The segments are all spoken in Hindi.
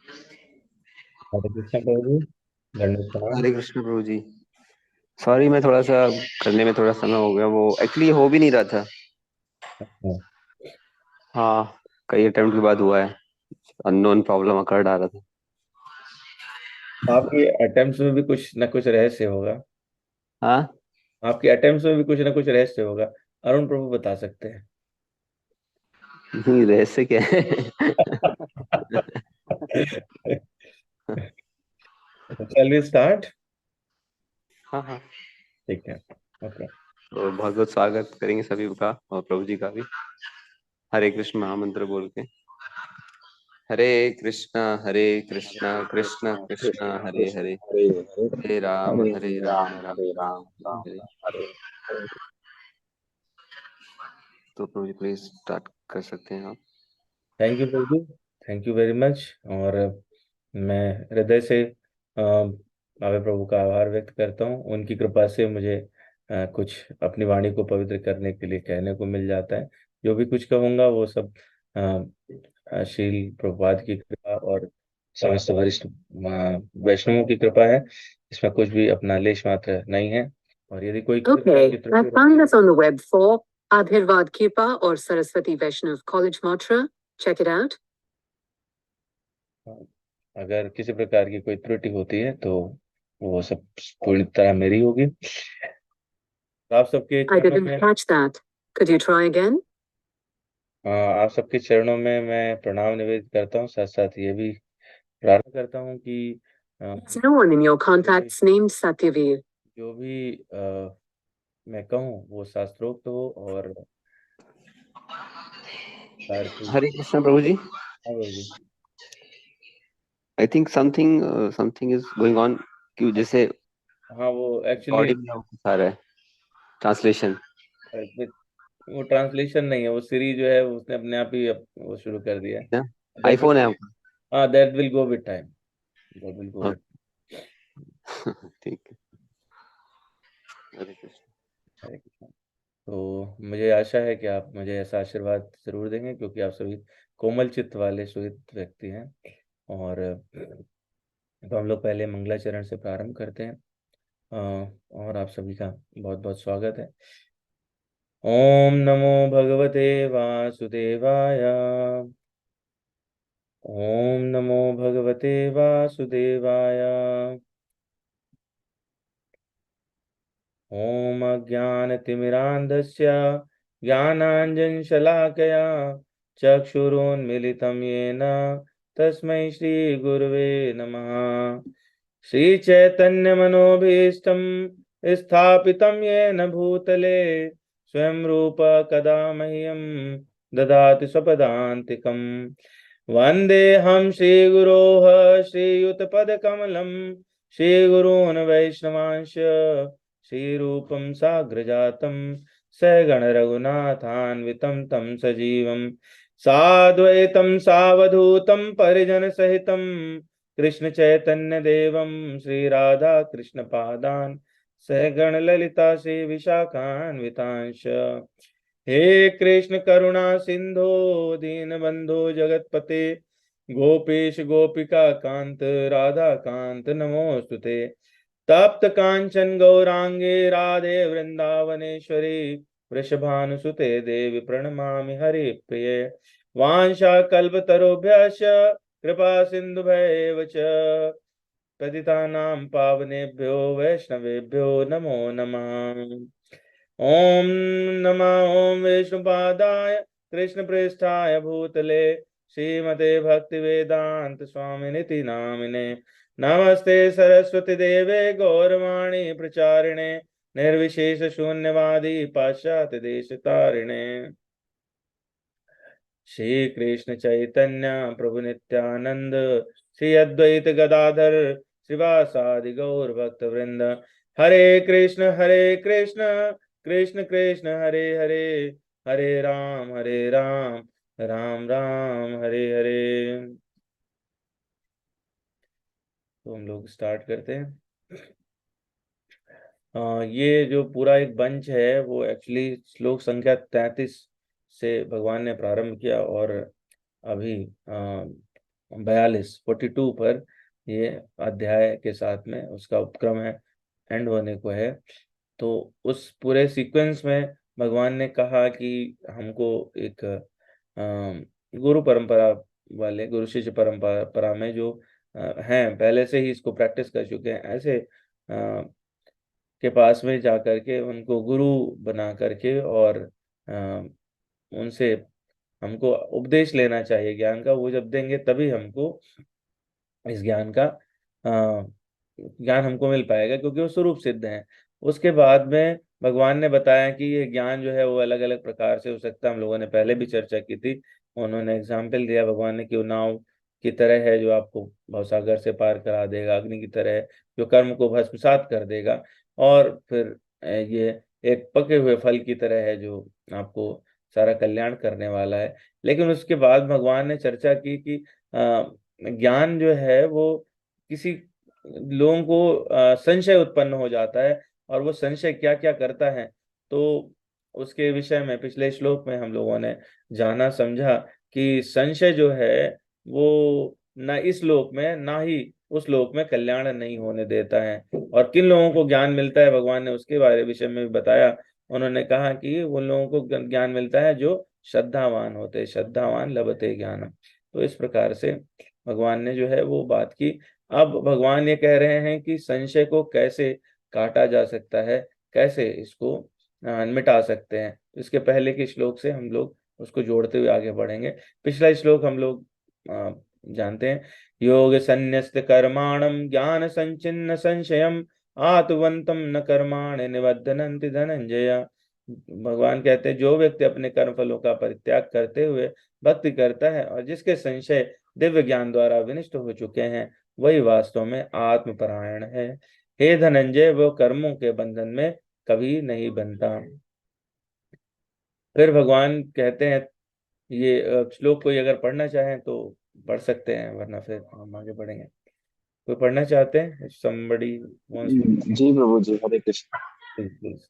हरे कृष्ण प्रभु जी। दंडवत प्रणाम। हरे कृष्ण प्रभु जी। सॉरी, मैं थोड़ा सा करने में थोड़ा समय हो गया, वो एक्चुअली हो भी नहीं रहा था। अच्छा। हाँ, कई अटेम्प्ट के बाद हुआ है। अननोन प्रॉब्लम अकर डाला था। आपके अटेम्प्ट्स में भी कुछ न कुछ रहस्य होगा। हाँ। आपके अटेम्प्ट्स में भी कुछ न कुछ रहस्य होगा। अरुण प्रभु बता सकते हैं। नहीं, रहस्य क्या है? चल वी स्टार्ट। हाँ हाँ। ठीक है। ओके। तो बहुत बहुत स्वागत करेंगे सभी का, और प्रभु जी का भी। हरे कृष्ण महामंत्र बोल के। हरे कृष्णा कृष्ण कृष्ण हरे हरे, हरे हरे, हरे हरे राम राम राम हरे राम राम हरे राम हरे। राम हरे हरे। तो प्रभु जी प्लीज स्टार्ट कर सकते हैं आप। Thank you Prabhu. Thank you very much. और मैं हृदय से बाबा प्रभु का आभार व्यक्त करता हूँ। उनकी कृपा से मुझे कुछ अपनी वाणी को पवित्र करने के लिए कहने को मिल जाता है। जो भी कुछ कहूँगा वो सब श्रील प्रभुपाद की कृपा और समस्त वरिष्ठ वैष्णवों की कृपा है। इसमें कुछ भी अपना लेश मात्र नहीं है। और यदि कोई किसी प्रकार की Okay, I त्रुटि found होती this on the web for Abhirvad Kripa or Saraswati Vaishnav College Mantra. Check it out. है, अगर किसी प्रकार की कोई त्रुटि होती है तो वो सब पूरी तरह मेरी होगी। तो आप सबके I चरणों didn't में catch that. Could you try again? आप सबके चरणों में मैं प्रणाम निवेदित करता हूँ। साथ साथ ये भी प्रार्थना करता हूँ कि There's no one in your जो भी contacts named Satyavir. जो भी मैं कहूँ वो शास्त्रोक्त हो और प्रकार की। हरे कृष्ण प्रभु जी। हाँ Prabhu ji. I think something something is going on. क्यों जैसे हाँ वो एक्चुअली बॉडी में वो कुछ आ रहा है, ट्रांसलेशन। वो ट्रांसलेशन नहीं है, वो सीरी जो है उसने अपने आप ही वो शुरू कर दिया है। ना, दैट विल आईफोन है आपका? हाँ that will go with time. That will go हाँ, विद। ठीक है। हरे कृष्ण। तो मुझे आशा है कि आप मुझे ऐसा आशीर्वाद जरूर देंगे, क्योंकि आप सभी कोमल चित्त वाले सुहित व्यक्ति हैं। और तो हम लोग पहले मंगलाचरण से प्रारंभ करते हैं। और आप सभी का बहुत बहुत स्वागत है। ओम नमो भगवते वासुदेवाय। ओम नमो भगवते वासुदेवाय। ओम अज्ञानतिमिरान्धस्य ज्ञानाञ्जनशलाकया चक्षुरुन्मिलितं येन तस्मै श्रीगुरवे नमः। श्रीचैतन्यमनोभीष्टं स्थापितं येन भूतले स्वयं रूप कदा मह्यं ददाति स्वपदान्तिकम्। वन्देऽहं श्रीगुरोः श्रीयुतपदकमलं श्रीगुरून् वैष्णवांश श्रीरूपं साग्रजातं सहगणरघुनाथान्वितं तं सजीवं साद्वैतं सावधूतं परिजनसहितं कृष्णचैतन्यदेवं श्रीराधाकृष्णपादान् सहगणललिता श्रीविशाखान्वितांश। हे कृष्ण करुणा सिंधो दीनबंधो जगतपते गोपेश गोपिका कांत राधा कांत नमोस्तुते। तप्त कांचन गौरांगे राधे वृंदावनेश्वरी वृषभानुसुते देवी प्रणमामि हरि प्रिये। वाञ्छाकल्पतरुभ्यश्च कृपा सिन्धुभ्येव च पतितानां पावनेभ्यो वैष्णवेभ्यो नमो नमः। ओम नमः ओम विष्णुपादाय कृष्णपृष्ठाय भूतले श्रीमते भक्तिवेदांत स्वामिनिति नामिने। नमस्ते सरस्वती देवे गौरवाणी प्रचारिणे निर्विशेष शून्यवादी पाश्चात्य देश तारिणे। श्री कृष्ण चैतन्य प्रभु नित्यानंद श्री अद्वैत गदाधर श्रीवासादि गौर भक्त वृंद। हरे कृष्ण कृष्ण कृष्ण हरे हरे, हरे राम राम राम हरे हरे। तो हम लोग स्टार्ट करते हैं। ये जो पूरा एक बंच है वो एक्चुअली श्लोक संख्या 33 से भगवान ने प्रारंभ किया और अभी 42 पर ये अध्याय के साथ में उसका उपक्रम है, एंड होने को है। तो उस पूरे सीक्वेंस में भगवान ने कहा कि हमको एक गुरु परंपरा वाले, गुरु शिष्य परंपरा में जो हैं, पहले से ही इसको प्रैक्टिस कर चुके हैं, ऐसे के पास में जा करके उनको गुरु बना करके और उनसे हमको उपदेश लेना चाहिए ज्ञान का। वो जब देंगे तभी हमको इस ज्ञान का ज्ञान हमको मिल पाएगा, क्योंकि वो स्वरूप सिद्ध है। उसके बाद में भगवान ने बताया कि ये ज्ञान जो है वो अलग अलग प्रकार से हो सकता है। हम लोगों ने पहले भी चर्चा की थी। उन्होंने एग्जाम्पल दिया भगवान ने कि वो नाव की तरह है जो आपको भवसागर से पार करा देगा, अग्नि की तरह है जो कर्म को भस्मसात कर देगा, और फिर ये एक पके हुए फल की तरह है जो आपको सारा कल्याण करने वाला है। लेकिन उसके बाद भगवान ने चर्चा की कि ज्ञान जो है वो किसी लोगों को संशय उत्पन्न हो जाता है, और वो संशय क्या क्या करता है। तो उसके विषय में पिछले श्लोक में हम लोगों ने जाना समझा कि संशय जो है वो ना इस लोक में ना ही उस लोक में कल्याण नहीं होने देता है। और किन लोगों को ज्ञान मिलता है भगवान ने उसके बारे विषय में भी बताया। उन्होंने कहा कि उन लोगों को ज्ञान मिलता है जो श्रद्धावान होते, श्रद्धावान लभते ज्ञानम। तो इस प्रकार से भगवान ने जो है वो बात की। अब भगवान ये कह रहे हैं कि संशय को कैसे काटा जा सकता है, कैसे इसको मिटा सकते हैं। इसके पहले के श्लोक से हम लोग उसको जोड़ते हुए आगे बढ़ेंगे। पिछला श्लोक हम लोग जानते हैं। योग संन्यस्त कर्माणम ज्ञान संचिन्न संशयम आत्वंतम न कर्माणि निबद्धनन्ति धनंजय। भगवान कहते हैं जो व्यक्ति अपने कर्म फलों का परित्याग करते हुए भक्ति करता है और जिसके संशय दिव्य ज्ञान द्वारा विनष्ट हो चुके हैं, वही वास्तव में आत्मपरायण है। हे धनंजय, वो कर्मों के बंधन में कभी नहीं बनता। फिर भगवान कहते हैं, ये श्लोक कोई अगर पढ़ना चाहें तो पढ़ सकते हैं, वरना फिर हम आगे बढ़ेंगे। कोई पढ़ना चाहते हैं? somebody wants to ji Prabhu ji, Hare Krishna. please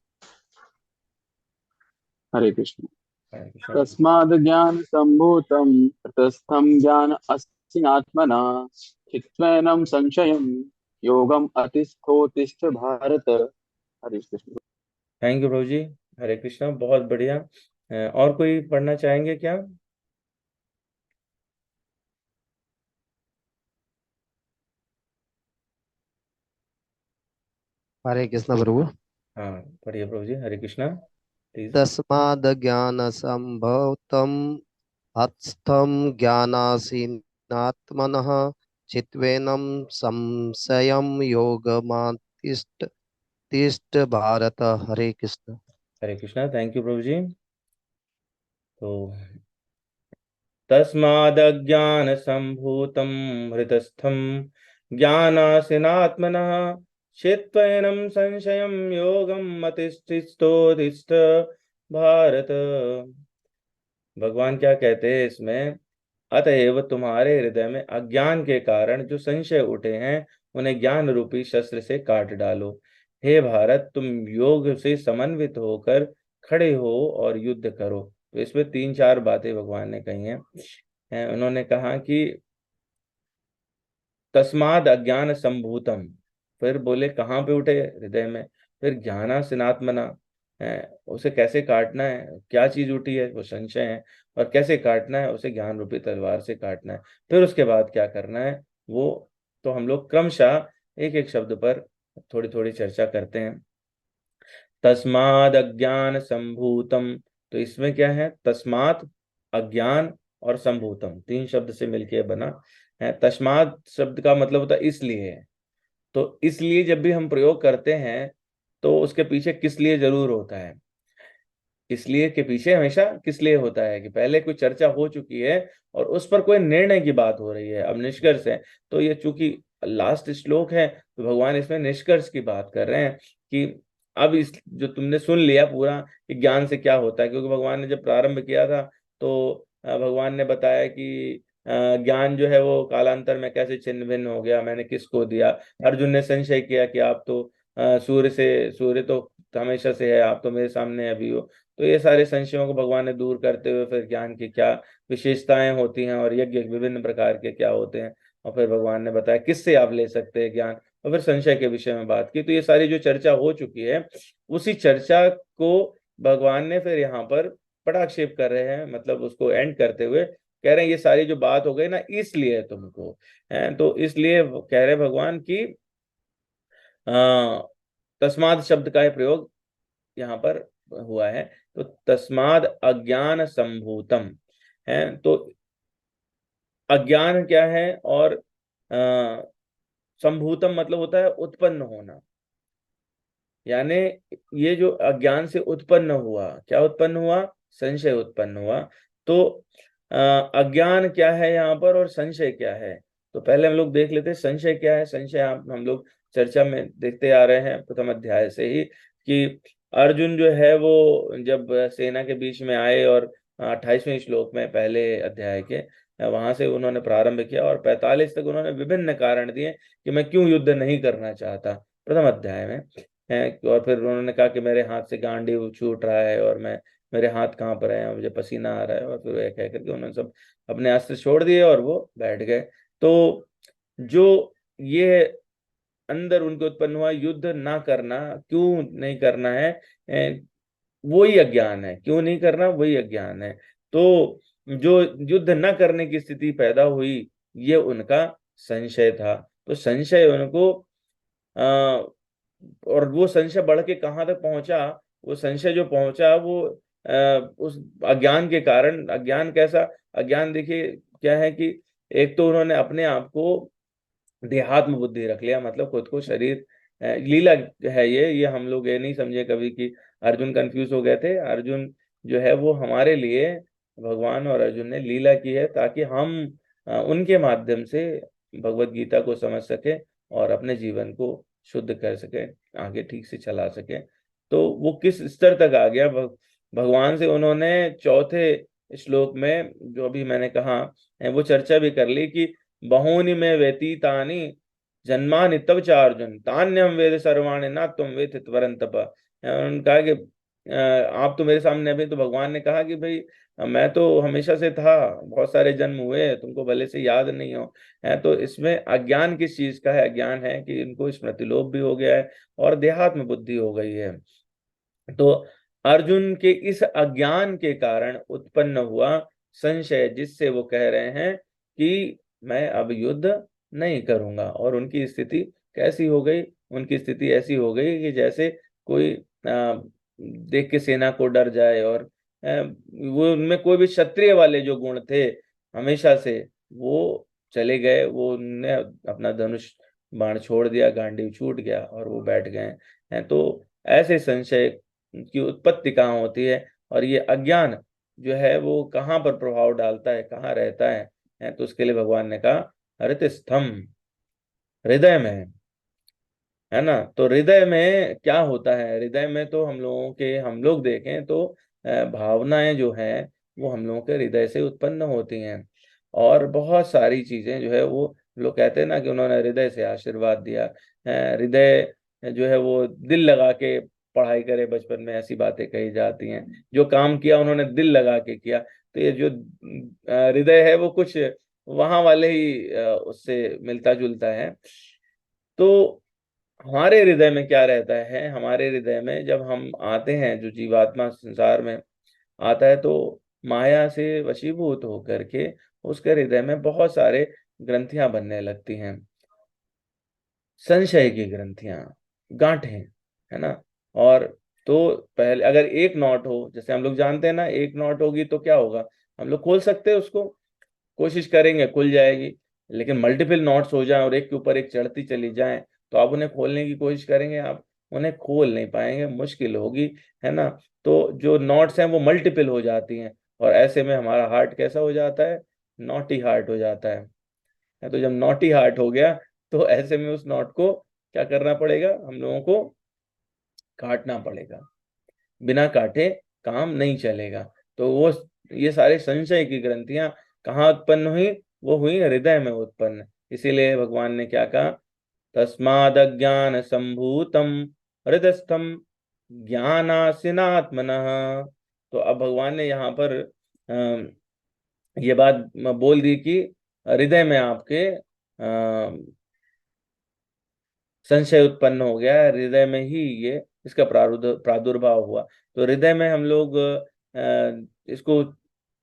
Hare Krishna. please। तस्माद् ज्ञान संभूतं तस्थम ज्ञान अस्यात्मना चित्त्वेनं संशयं योगम अतिष्ठोतिष्ठ भारत। हरे कृष्ण। थैंक यू प्रभु जी। हरे कृष्णा, बहुत बढ़िया। और कोई पढ़ना चाहेंगे क्या? हरे कृष्ण प्रभु। हाँ, पढ़िए प्रभु जी, हरे कृष्णा प्लीज। तस्मादज्ञानसम्भूतं हस्तम ज्ञानासीनात्मनः चित्वेनं संशयं योगमातिष्ठ तिष्ठ भारत। हरे कृष्ण। हरे कृष्णा, थैंक यू प्रभु जी। तो तस्मादज्ञान संभूतम हृतस्थम ज्ञानासिनात्मनः चित्वैनं संशयं योगम मतिष्ठितोतिष्ठ भारत। भगवान क्या कहते हैं इसमें? अतएव तुम्हारे हृदय में अज्ञान के कारण जो संशय उठे हैं, उन्हें ज्ञान रूपी शस्त्र से काट डालो। हे भारत, तुम योग से समन्वित होकर खड़े हो और युद्ध करो। तो इसमें तीन चार बातें भगवान ने कही हैं। उन्होंने कहा कि तस्माद अज्ञान संभूतम, फिर बोले कहाँ पे उठे? हृदय में। फिर ज्ञानासिनात्मना है, उसे कैसे काटना है? क्या चीज उठी है? वो संशय है। और कैसे काटना है? उसे ज्ञान रूपी तलवार से काटना है। फिर उसके बाद क्या करना है वो तो हम लोग क्रमशः एक एक शब्द पर थोड़ी थोड़ी चर्चा करते हैं। तस्माद अज्ञान संभूतम, तो इसमें क्या है? तस्मात, अज्ञान और संभूतम, तीन शब्द से मिलकर बना है। तस्मात शब्द का मतलब होता है इसलिए है। तो इसलिए जब भी हम प्रयोग करते हैं तो उसके पीछे किस लिए जरूर होता है। इसलिए के पीछे हमेशा किस लिए होता है कि पहले कोई चर्चा हो चुकी है और उस पर कोई निर्णय की बात हो रही है, अब निष्कर्ष है। तो ये चूंकि लास्ट श्लोक है तो भगवान इसमें निष्कर्ष की बात कर रहे हैं कि अब इस जो तुमने सुन लिया पूरा कि ज्ञान से क्या होता है। क्योंकि भगवान ने जब प्रारंभ किया था तो भगवान ने बताया कि ज्ञान जो है वो कालांतर में कैसे छिन्न भिन्न हो गया, मैंने किसको दिया। अर्जुन ने संशय किया कि आप तो सूर्य तो हमेशा से है, आप तो मेरे सामने अभी हो। तो ये सारे संशयों को भगवान ने दूर करते हुए फिर ज्ञान की क्या विशेषताएं होती हैं और यज्ञ विभिन्न प्रकार के क्या होते हैं, और फिर भगवान ने बताया किससे आप ले सकते हैं ज्ञान, और फिर संशय के विषय में बात की। तो ये सारी जो चर्चा हो चुकी है, उसी चर्चा को भगवान ने फिर यहाँ पर पटाक्षेप कर रहे हैं, मतलब उसको एंड करते हुए कह रहे हैं ये सारी जो बात हो गई ना, इसलिए तुमको है, तो इसलिए कह रहे भगवान की तस्माद शब्द का प्रयोग यहाँ पर हुआ है। तो तस्माद अज्ञान संभूतम है, तो अज्ञान क्या है, और संभूतम मतलब होता है उत्पन्न होना, यानी ये जो अज्ञान से उत्पन्न हुआ, क्या उत्पन्न हुआ, संशय उत्पन्न हुआ। तो अज्ञान क्या है यहाँ पर और संशय क्या है, तो पहले हम लोग देख लेते हैं संशय क्या है। संशय हम लोग चर्चा में देखते आ रहे हैं प्रथम अध्याय से ही, कि अर्जुन जो है वो जब सेना के बीच में आए और 28वें श्लोक में पहले अध्याय के वहां से उन्होंने प्रारंभ किया और 45 तक उन्होंने विभिन्न कारण दिए कि मैं क्यों युद्ध नहीं करना चाहता, प्रथम अध्याय में है। और फिर उन्होंने कहा कि मेरे हाथ से गांडीव छूट रहा है और मैं, मेरे हाथ कहाँ पर है, मुझे पसीना आ रहा है, और फिर एक कह करके उन्होंने सब अपने अस्त्र छोड़ दिए और वो बैठ गए। तो जो ये अंदर उनके उत्पन्न हुआ युद्ध ना करना, क्यों नहीं करना है, वही अज्ञान है, क्यों नहीं करना वही अज्ञान है। तो जो युद्ध न करने की स्थिति पैदा हुई, ये उनका संशय था। तो संशय उनको और वो संशय बढ़ के कहाँ तक पहुंचा, वो संशय जो पहुंचा वो उस अज्ञान के कारण। अज्ञान कैसा अज्ञान, देखिए क्या है कि एक तो उन्होंने अपने आप को देहात्म बुद्धि रख लिया, मतलब खुद को शरीर, लीला है ये हम लोग ये नहीं समझे कभी कि अर्जुन कंफ्यूज हो गए थे। अर्जुन जो है वो हमारे लिए भगवान और अर्जुन ने लीला की है, ताकि हम उनके माध्यम से भगवत गीता को समझ सके और अपने जीवन को शुद्ध कर सके, आगे ठीक से चला सके। तो वो किस स्तर तक आ गया, भगवान से उन्होंने चौथे श्लोक में जो अभी मैंने कहा वो चर्चा भी कर ली कि बहूनि में व्यतीतानि जन्मानि तव च अर्जुन तान्यम वेद सर्वाणि ना तुम वेद त्वरं तप। उन्होंने कहा कि आप तो मेरे सामने, अभी तो भगवान ने कहा कि भाई मैं तो हमेशा से था, बहुत सारे जन्म हुए, तुमको भले से याद नहीं हो है। तो इसमें अज्ञान किस चीज का है, अज्ञान है कि इनको स्मृति लोप भी हो गया है और देहात्म बुद्धि हो गई है। तो अर्जुन के इस अज्ञान के कारण उत्पन्न हुआ संशय, जिससे वो कह रहे हैं कि मैं अब युद्ध नहीं करूंगा। और उनकी स्थिति कैसी हो गई, उनकी स्थिति ऐसी हो गई कि जैसे कोई देख के सेना को डर जाए, और वो उनमें कोई भी क्षत्रिय वाले जो गुण थे हमेशा से, वो चले गए। वो उनने अपना धनुष बाण छोड़ दिया, गांडीव छूट गया और वो बैठ गए हैं। तो ऐसे संशय की उत्पत्ति कहाँ होती है, और ये अज्ञान जो है वो कहाँ पर प्रभाव डालता है, कहाँ रहता है। तो उसके लिए भगवान ने कहा हृत स्तंभ, हृदय में है ना। तो हृदय में क्या होता है, हृदय में तो हम लोग देखें तो भावनाएं जो हैं वो हम लोगों के हृदय से उत्पन्न होती हैं। और बहुत सारी चीजें जो है वो लोग कहते हैं ना कि उन्होंने हृदय से आशीर्वाद दिया। हृदय जो है वो दिल लगा के पढ़ाई करे, बचपन में ऐसी बातें कही जाती हैं। जो काम किया उन्होंने दिल लगा के किया। तो ये जो हृदय है वो कुछ वहां वाले ही उससे मिलता जुलता है। तो हमारे हृदय में क्या रहता है, हमारे हृदय में जब हम आते हैं, जो जीवात्मा संसार में आता है, तो माया से वशीभूत होकर के उसके हृदय में बहुत सारे ग्रंथियां बनने लगती हैं, संशय की ग्रंथियां, गांठें, है ना। और तो पहले अगर एक नॉट हो, जैसे हम लोग जानते हैं ना, एक नॉट होगी तो क्या होगा, हम लोग खोल सकते हैं उसको, कोशिश करेंगे खुल जाएगी। लेकिन मल्टीपल नॉट्स हो जाएं और एक के ऊपर एक चढ़ती चली जाएं, तो आप उन्हें खोलने की कोशिश करेंगे, आप उन्हें खोल नहीं पाएंगे, मुश्किल होगी, है ना। तो जो नॉट्स हैं वो मल्टीपल हो जाती हैं, और ऐसे में हमारा हार्ट कैसा हो जाता है, नॉटी हार्ट हो जाता है। तो जब नॉटी हार्ट हो गया, तो ऐसे में उस नॉट को क्या करना पड़ेगा, हम लोगों को काटना पड़ेगा, बिना काटे काम नहीं चलेगा। तो वो ये सारे संशय की ग्रंथियां कहाँ उत्पन्न हुई, वो हुई हृदय में उत्पन्न। इसीलिए भगवान ने क्या कहा, तस्माद अज्ञान संभूतम हृदयस्थम ज्ञानासिनात्मनः। तो अब भगवान ने यहाँ पर ये बात बोल दी कि हृदय में आपके संशय उत्पन्न हो गया है, हृदय में ही ये इसका प्रादुर्भाव हुआ। तो हृदय में हम लोग इसको,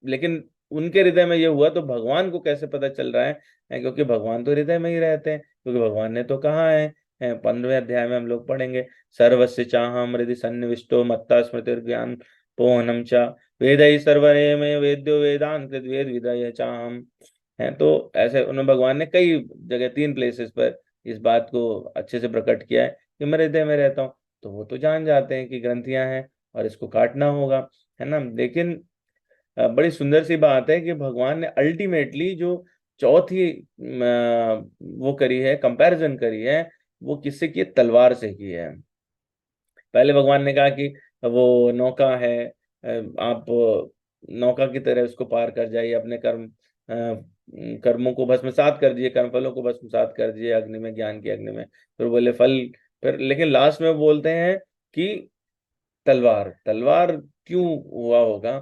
लेकिन उनके हृदय में ये हुआ तो भगवान को कैसे पता चल रहा है? क्योंकि भगवान तो हृदय में ही रहते हैं, क्योंकि भगवान ने तो कहा है, 15वें अध्याय में हम लोग पढ़ेंगे, सर्वस्य चाहम हृदि सन्निविष्टो मत्ता स्मृतिर्ज्ञान पोहनम च वेदै सर्वमेव वेद्यो वेदांत वेद विदय चाहम। है तो ऐसे उन्होंने, भगवान ने कई जगह 3 प्लेसेस पर इस बात को अच्छे से प्रकट किया है कि मैं हृदय में रहता हूँ। तो वो तो जान जाते हैं कि ग्रंथियां हैं और इसको काटना होगा, है ना। लेकिन बड़ी सुंदर सी बात है कि भगवान ने अल्टीमेटली जो चौथी वो करी है, कंपैरिजन करी है, वो किससे की है? तलवार से की है। पहले भगवान ने कहा कि वो नौका है, आप नौका की तरह उसको पार कर जाइए, अपने कर्मों को भस्मसात कर दिए, कर्मफलों को भस्मसात कर दिए अग्नि में, ज्ञान की अग्नि में। फिर बोले फल, फिर लेकिन लास्ट में बोलते हैं कि तलवार, तलवार क्यों हुआ होगा?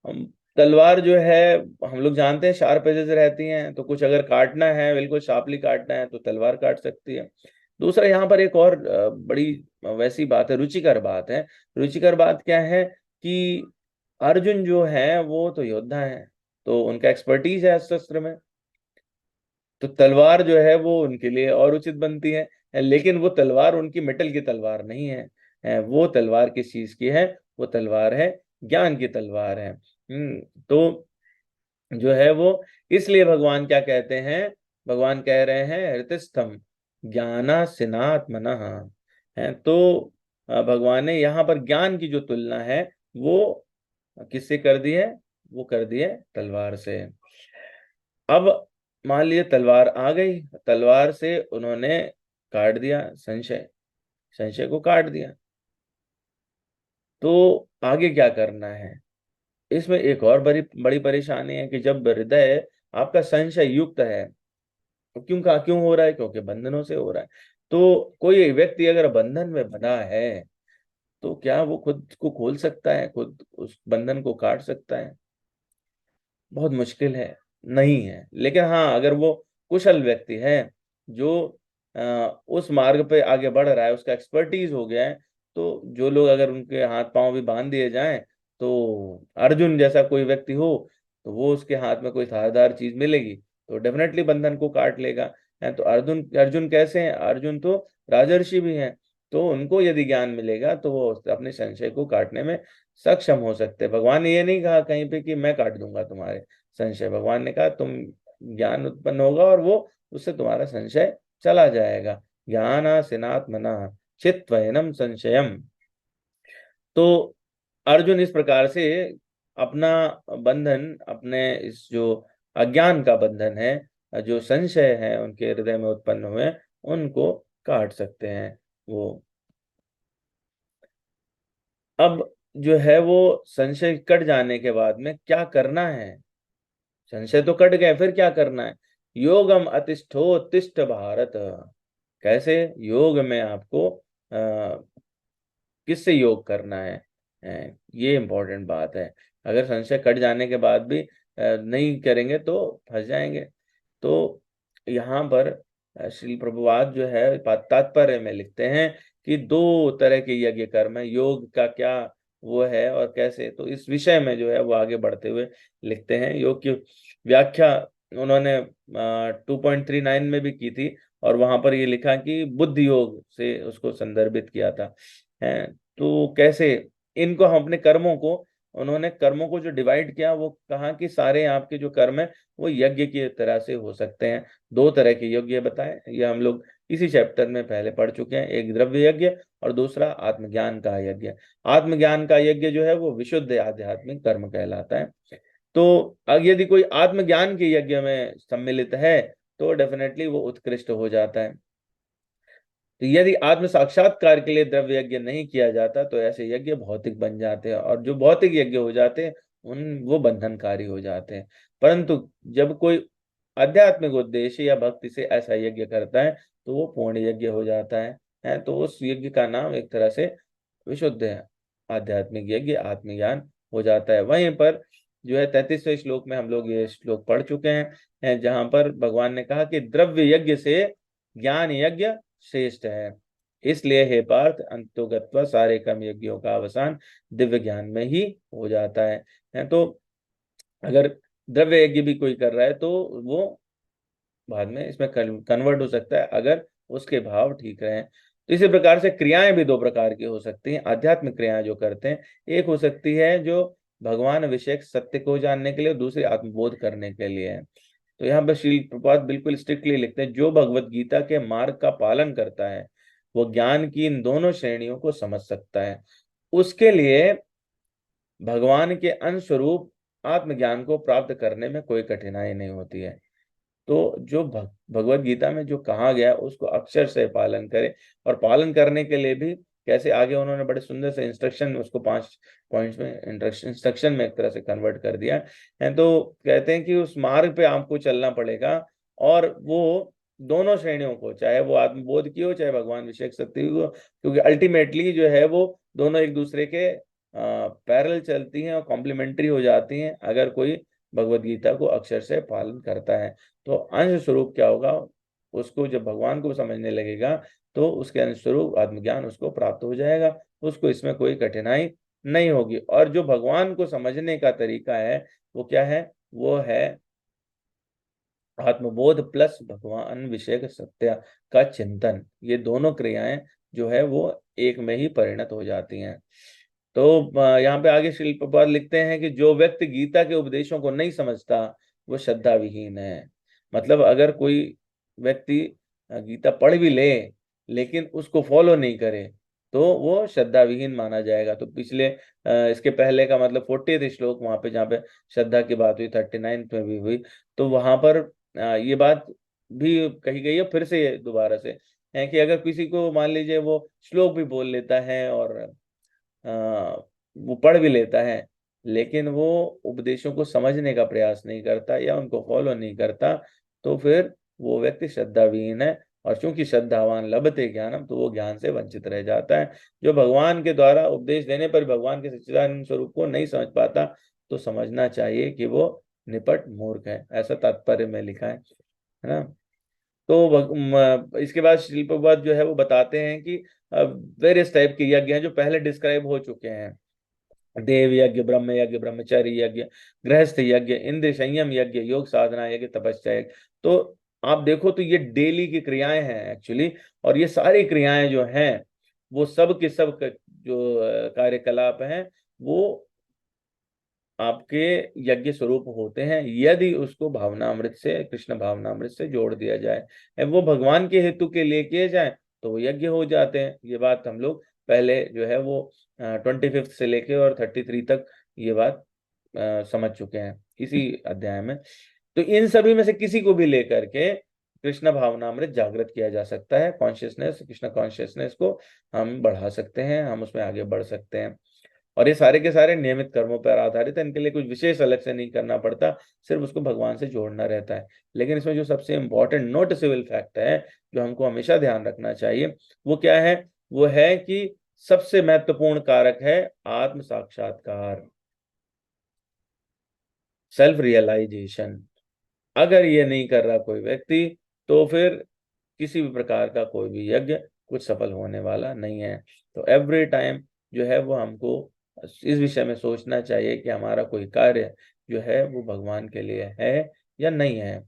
हम तलवार जो है, हम लोग जानते हैं शार्प एजेस रहती हैं, तो कुछ अगर काटना है, बिल्कुल शार्पली काटना है, तो तलवार काट सकती है। दूसरा यहाँ पर एक और बड़ी वैसी बात है, रुचिकर बात है। रुचिकर बात क्या है कि अर्जुन जो है वो तो योद्धा है, तो उनका एक्सपर्टीज है शस्त्र में, तो तलवार जो है वो उनके लिए और उचित बनती है। लेकिन वो तलवार उनकी मेटल की तलवार नहीं है, वो तलवार किस चीज की है? वो तलवार है ज्ञान की तलवार है। तो जो है वो, इसलिए भगवान क्या कहते हैं? भगवान कह रहे हैं हृतस्थम ज्ञानासिनात्मनः। है तो भगवान ने यहाँ पर ज्ञान की जो तुलना है वो किससे कर दी है? वो कर दी है तलवार से। अब मान लीजिए तलवार आ गई, तलवार से उन्होंने काट दिया संशय, संशय को काट दिया, तो आगे क्या करना है? इसमें एक और बड़ी बड़ी परेशानी है कि जब हृदय आपका संशय युक्त है, तो क्यों हो रहा है? क्योंकि बंधनों से हो रहा है। तो कोई व्यक्ति अगर बंधन में बंधा है, तो क्या वो खुद को खोल सकता है, खुद उस बंधन को काट सकता है? बहुत मुश्किल है, नहीं है। लेकिन हाँ, अगर वो कुशल व्यक्ति है, जो उस मार्ग पे आगे बढ़ रहा है, उसका एक्सपर्टीज हो गया है, तो जो लोग अगर उनके हाथ पांव भी बांध दिए जाएं, तो अर्जुन जैसा कोई व्यक्ति हो, तो वो उसके हाथ में कोई धारदार चीज मिलेगी तो डेफिनेटली बंधन को काट लेगा। है तो अर्जुन अर्जुन कैसे हैं? अर्जुन तो राजर्षि भी हैं, तो उनको यदि ज्ञान मिलेगा तो वो अपने संशय को काटने में सक्षम हो सकते हैं। भगवान ने ये नहीं कहा कहीं पे कि मैं काट दूंगा तुम्हारे संशय, भगवान ने कहा तुम ज्ञान उत्पन्न होगा और वो उससे तुम्हारा संशय चला जाएगा। ज्ञानासिनात्मना चित्वयनम संशयम। तो अर्जुन इस प्रकार से अपना बंधन, अपने इस जो अज्ञान का बंधन है, जो संशय है उनके हृदय में उत्पन्न हुए, उनको काट सकते हैं वो। अब जो है वो संशय कट जाने के बाद में क्या करना है? संशय तो कट गए, फिर क्या करना है? योगम अतिष्ठोत्तिष्ठ भारत। कैसे? योग में आपको किससे योग करना है? ये इंपॉर्टेंट बात है। अगर संशय कट जाने के बाद भी नहीं करेंगे तो फंस जाएंगे। तो यहाँ पर श्री प्रभुपाद जो है तात्पर्य में लिखते हैं कि 2 तरह के यज्ञ कर्म है, योग का क्या वो है और कैसे, तो इस विषय में जो है वो आगे बढ़ते हुए लिखते हैं। योग की व्याख्या उन्होंने 2.39 में भी की थी, और वहां पर ये लिखा कि बुद्धि योग से उसको संदर्भित किया था। है तो कैसे इनको हम अपने कर्मों को, उन्होंने कर्मों को जो डिवाइड किया, वो कहा कि सारे आपके जो कर्म है वो यज्ञ की तरह से हो सकते हैं। 2 तरह के यज्ञ बताए, ये हम लोग इसी चैप्टर में पहले पढ़ चुके हैं, एक द्रव्य यज्ञ और दूसरा आत्मज्ञान का यज्ञ। आत्मज्ञान का यज्ञ जो है वो विशुद्ध आध्यात्मिक कर्म कहलाता है। तो अब यदि कोई आत्मज्ञान के यज्ञ में सम्मिलित है तो डेफिनेटली वो उत्कृष्ट हो जाता है। तो यदि आत्म साक्षात्कार के लिए द्रव्य यज्ञ नहीं किया जाता तो ऐसे यज्ञ भौतिक बन जाते हैं, और जो भौतिक यज्ञ हो जाते हैं वो बंधनकारी हो जाते हैं। परंतु जब कोई आध्यात्मिक उद्देश्य या भक्ति से ऐसा यज्ञ करता है तो वो पूर्ण यज्ञ हो जाता है। तो उस यज्ञ का नाम एक तरह से विशुद्ध आध्यात्मिक यज्ञ आत्मज्ञान हो जाता है। वहीं पर जो है 33वें श्लोक में हम लोग ये श्लोक पढ़ चुके हैं, जहां पर भगवान ने कहा कि द्रव्य यज्ञ से ज्ञान यज्ञ श्रेष्ठ है। इसलिए हे पार्थ, अंतोगत्वा सारे कर्म यज्ञों का अवसान दिव्य ज्ञान में ही हो जाता है। तो अगर द्रव्य यज्ञ भी कोई कर रहा है तो वो बाद में इसमें कन्वर्ट हो सकता है, अगर उसके भाव ठीक रहे। तो इसी प्रकार से क्रियाएं भी दो प्रकार की हो सकती हैं। आध्यात्मिक क्रियाएं जो करते हैं, एक हो सकती है जो भगवान विषय सत्य को जानने के लिए, दूसरी आत्मबोध करने के लिए है। तो यहाँ पर श्रील प्रभुपाद बिल्कुल स्ट्रिक्टली लिखते हैं, जो भगवत गीता के मार्ग का पालन करता है वो ज्ञान की इन दोनों श्रेणियों को समझ सकता है। उसके लिए भगवान के अंश स्वरूप आत्मज्ञान को प्राप्त करने में कोई कठिनाई नहीं होती है। तो जो भगवत गीता में जो कहा गया उसको अक्षर से पालन करें, और पालन करने के लिए भी कैसे, आगे उन्होंने बड़े सुंदर से इंस्ट्रक्शन, उसको 5 पॉइंट्स में इंस्ट्रक्शन में एक तरह से कन्वर्ट कर दिया है। तो कहते हैं कि उस मार्ग पे आपको चलना पड़ेगा, और वो दोनों श्रेणियों को, चाहे वो आत्मबोध की हो चाहे भगवान विषय सत्य हो, क्योंकि अल्टीमेटली जो है वो दोनों एक दूसरे के पैरेलल चलती हैं और कॉम्प्लीमेंट्री हो जाती हैं अगर कोई भगवत गीता को अक्षर से पालन करता है। तो अंश स्वरूप क्या होगा, उसको जब भगवान को समझने लगेगा तो उसके अंश स्वरूप आत्मज्ञान उसको प्राप्त हो जाएगा, उसको इसमें कोई कठिनाई नहीं होगी। और जो भगवान को समझने का तरीका है वो क्या है, वो है आत्मबोध प्लस भगवान विषय सत्य का चिंतन। ये दोनों क्रियाएं जो है वो एक में ही परिणत हो जाती हैं। तो यहाँ पे आगे श्रील प्रभुपाद लिखते हैं कि जो व्यक्ति गीता के उपदेशों को नहीं समझता वो श्रद्धा विहीन है। मतलब अगर कोई व्यक्ति गीता पढ़ भी ले लेकिन उसको फॉलो नहीं करे तो वो श्रद्धा विहीन माना जाएगा। तो पिछले इसके पहले का मतलब 40th श्लोक वहां पे, जहाँ पे श्रद्धा की बात हुई, 39th में भी हुई, तो वहां पर ये बात भी कही गई है फिर से दोबारा से, है कि अगर किसी को मान लीजिए वो श्लोक भी बोल लेता है और वो पढ़ भी लेता है लेकिन वो उपदेशों को समझने का प्रयास नहीं करता या उनको फॉलो नहीं करता, तो फिर वो व्यक्ति श्रद्धाविहीन है। और चूंकि श्रद्धावान लभते ज्ञानम, तो वो ज्ञान से वंचित रह जाता है। जो भगवान के द्वारा उपदेश देने पर भगवान के सच्चिदानंद स्वरूप को नहीं समझ पाता तो समझना चाहिए कि वो निपट मूर्ख है, ऐसा तात्पर्य में लिखा है ना। तो इसके बाद श्रील प्रभुपाद जो है वो बताते हैं कि वेरियस टाइप के यज्ञ हैं जो पहले डिस्क्राइब हो चुके हैं। देव यज्ञ, ब्रह्म यज्ञ, ब्रह्मचर्य यज्ञ, गृहस्थ यज्ञ, इंद्र संयम यज्ञ, योग साधना यज्ञ, तपस्या यज्ञ। तो आप देखो तो ये डेली की क्रियाएं हैं एक्चुअली, और ये सारी क्रियाएं जो हैं वो सब के सब जो कार्यकलाप हैं वो आपके यज्ञ स्वरूप होते हैं, यदि उसको भावनामृत से, कृष्ण भावनामृत से जोड़ दिया जाए, वो भगवान के हेतु के लिए किए जाए तो वो यज्ञ हो जाते हैं। ये बात हम लोग पहले जो है वो 25th से लेके और 33 तक ये बात समझ चुके हैं इसी अध्याय में। तो इन सभी में से किसी को भी लेकर के कृष्ण भावनामृत जागृत किया जा सकता है। कॉन्शियसनेस, कृष्ण कॉन्शियसनेस को हम बढ़ा सकते हैं, हम उसमें आगे बढ़ सकते हैं। और ये सारे के सारे नियमित कर्मों पर आधारित है, इनके लिए कुछ विशेष अलग से नहीं करना पड़ता, सिर्फ उसको भगवान से जोड़ना रहता है। लेकिन इसमें जो सबसे इंपॉर्टेंट नोटिसेबल फैक्ट है जो हमको हमेशा ध्यान रखना चाहिए वो क्या है, वो है कि सबसे महत्वपूर्ण कारक है आत्म साक्षात्कार, सेल्फ रियलाइजेशन। अगर ये नहीं कर रहा कोई व्यक्ति तो फिर किसी भी प्रकार का कोई भी यज्ञ कुछ सफल होने वाला नहीं है। तो एवरी टाइम जो है वो हमको इस विषय में सोचना चाहिए कि हमारा कोई कार्य जो है वो भगवान के लिए है या नहीं है,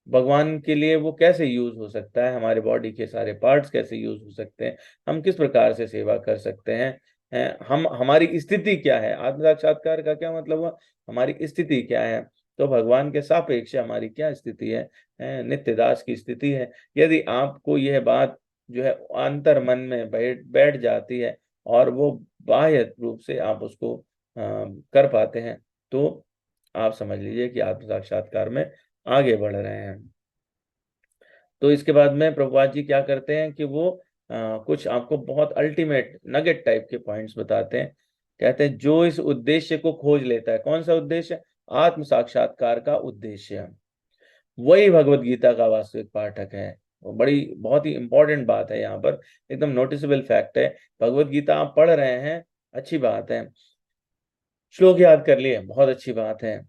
भगवान के लिए वो कैसे यूज हो सकता है, हमारे बॉडी के सारे पार्ट्स कैसे यूज हो सकते हैं, हम किस प्रकार से सेवा कर सकते हैं, हम हमारी स्थिति क्या है। आत्म साक्षात्कार का क्या मतलब हुआ, हमारी स्थिति क्या है। तो भगवान के सापेक्ष हमारी क्या स्थिति है, नित्य दास की स्थिति है। यदि आपको यह बात जो है अंतर मन में बैठ जाती है और वो बाह्य रूप से आप उसको कर पाते हैं तो आप समझ लीजिए कि आत्म साक्षात्कार में आगे बढ़ रहे हैं। तो इसके बाद में प्रभुपाद जी क्या करते हैं कि वो कुछ आपको बहुत अल्टीमेट नगेट टाइप के पॉइंट्स बताते हैं। कहते हैं जो इस उद्देश्य को खोज लेता है, कौन सा उद्देश्य, आत्म साक्षात्कार का उद्देश्य, वही भगवत गीता का वास्तविक पाठक है। बड़ी बहुत ही इंपॉर्टेंट बात है यहाँ पर, एकदम नोटिसेबल फैक्ट है। भगवत गीता आप पढ़ रहे हैं, अच्छी बात है, श्लोक याद कर लिए, बहुत अच्छी बात है,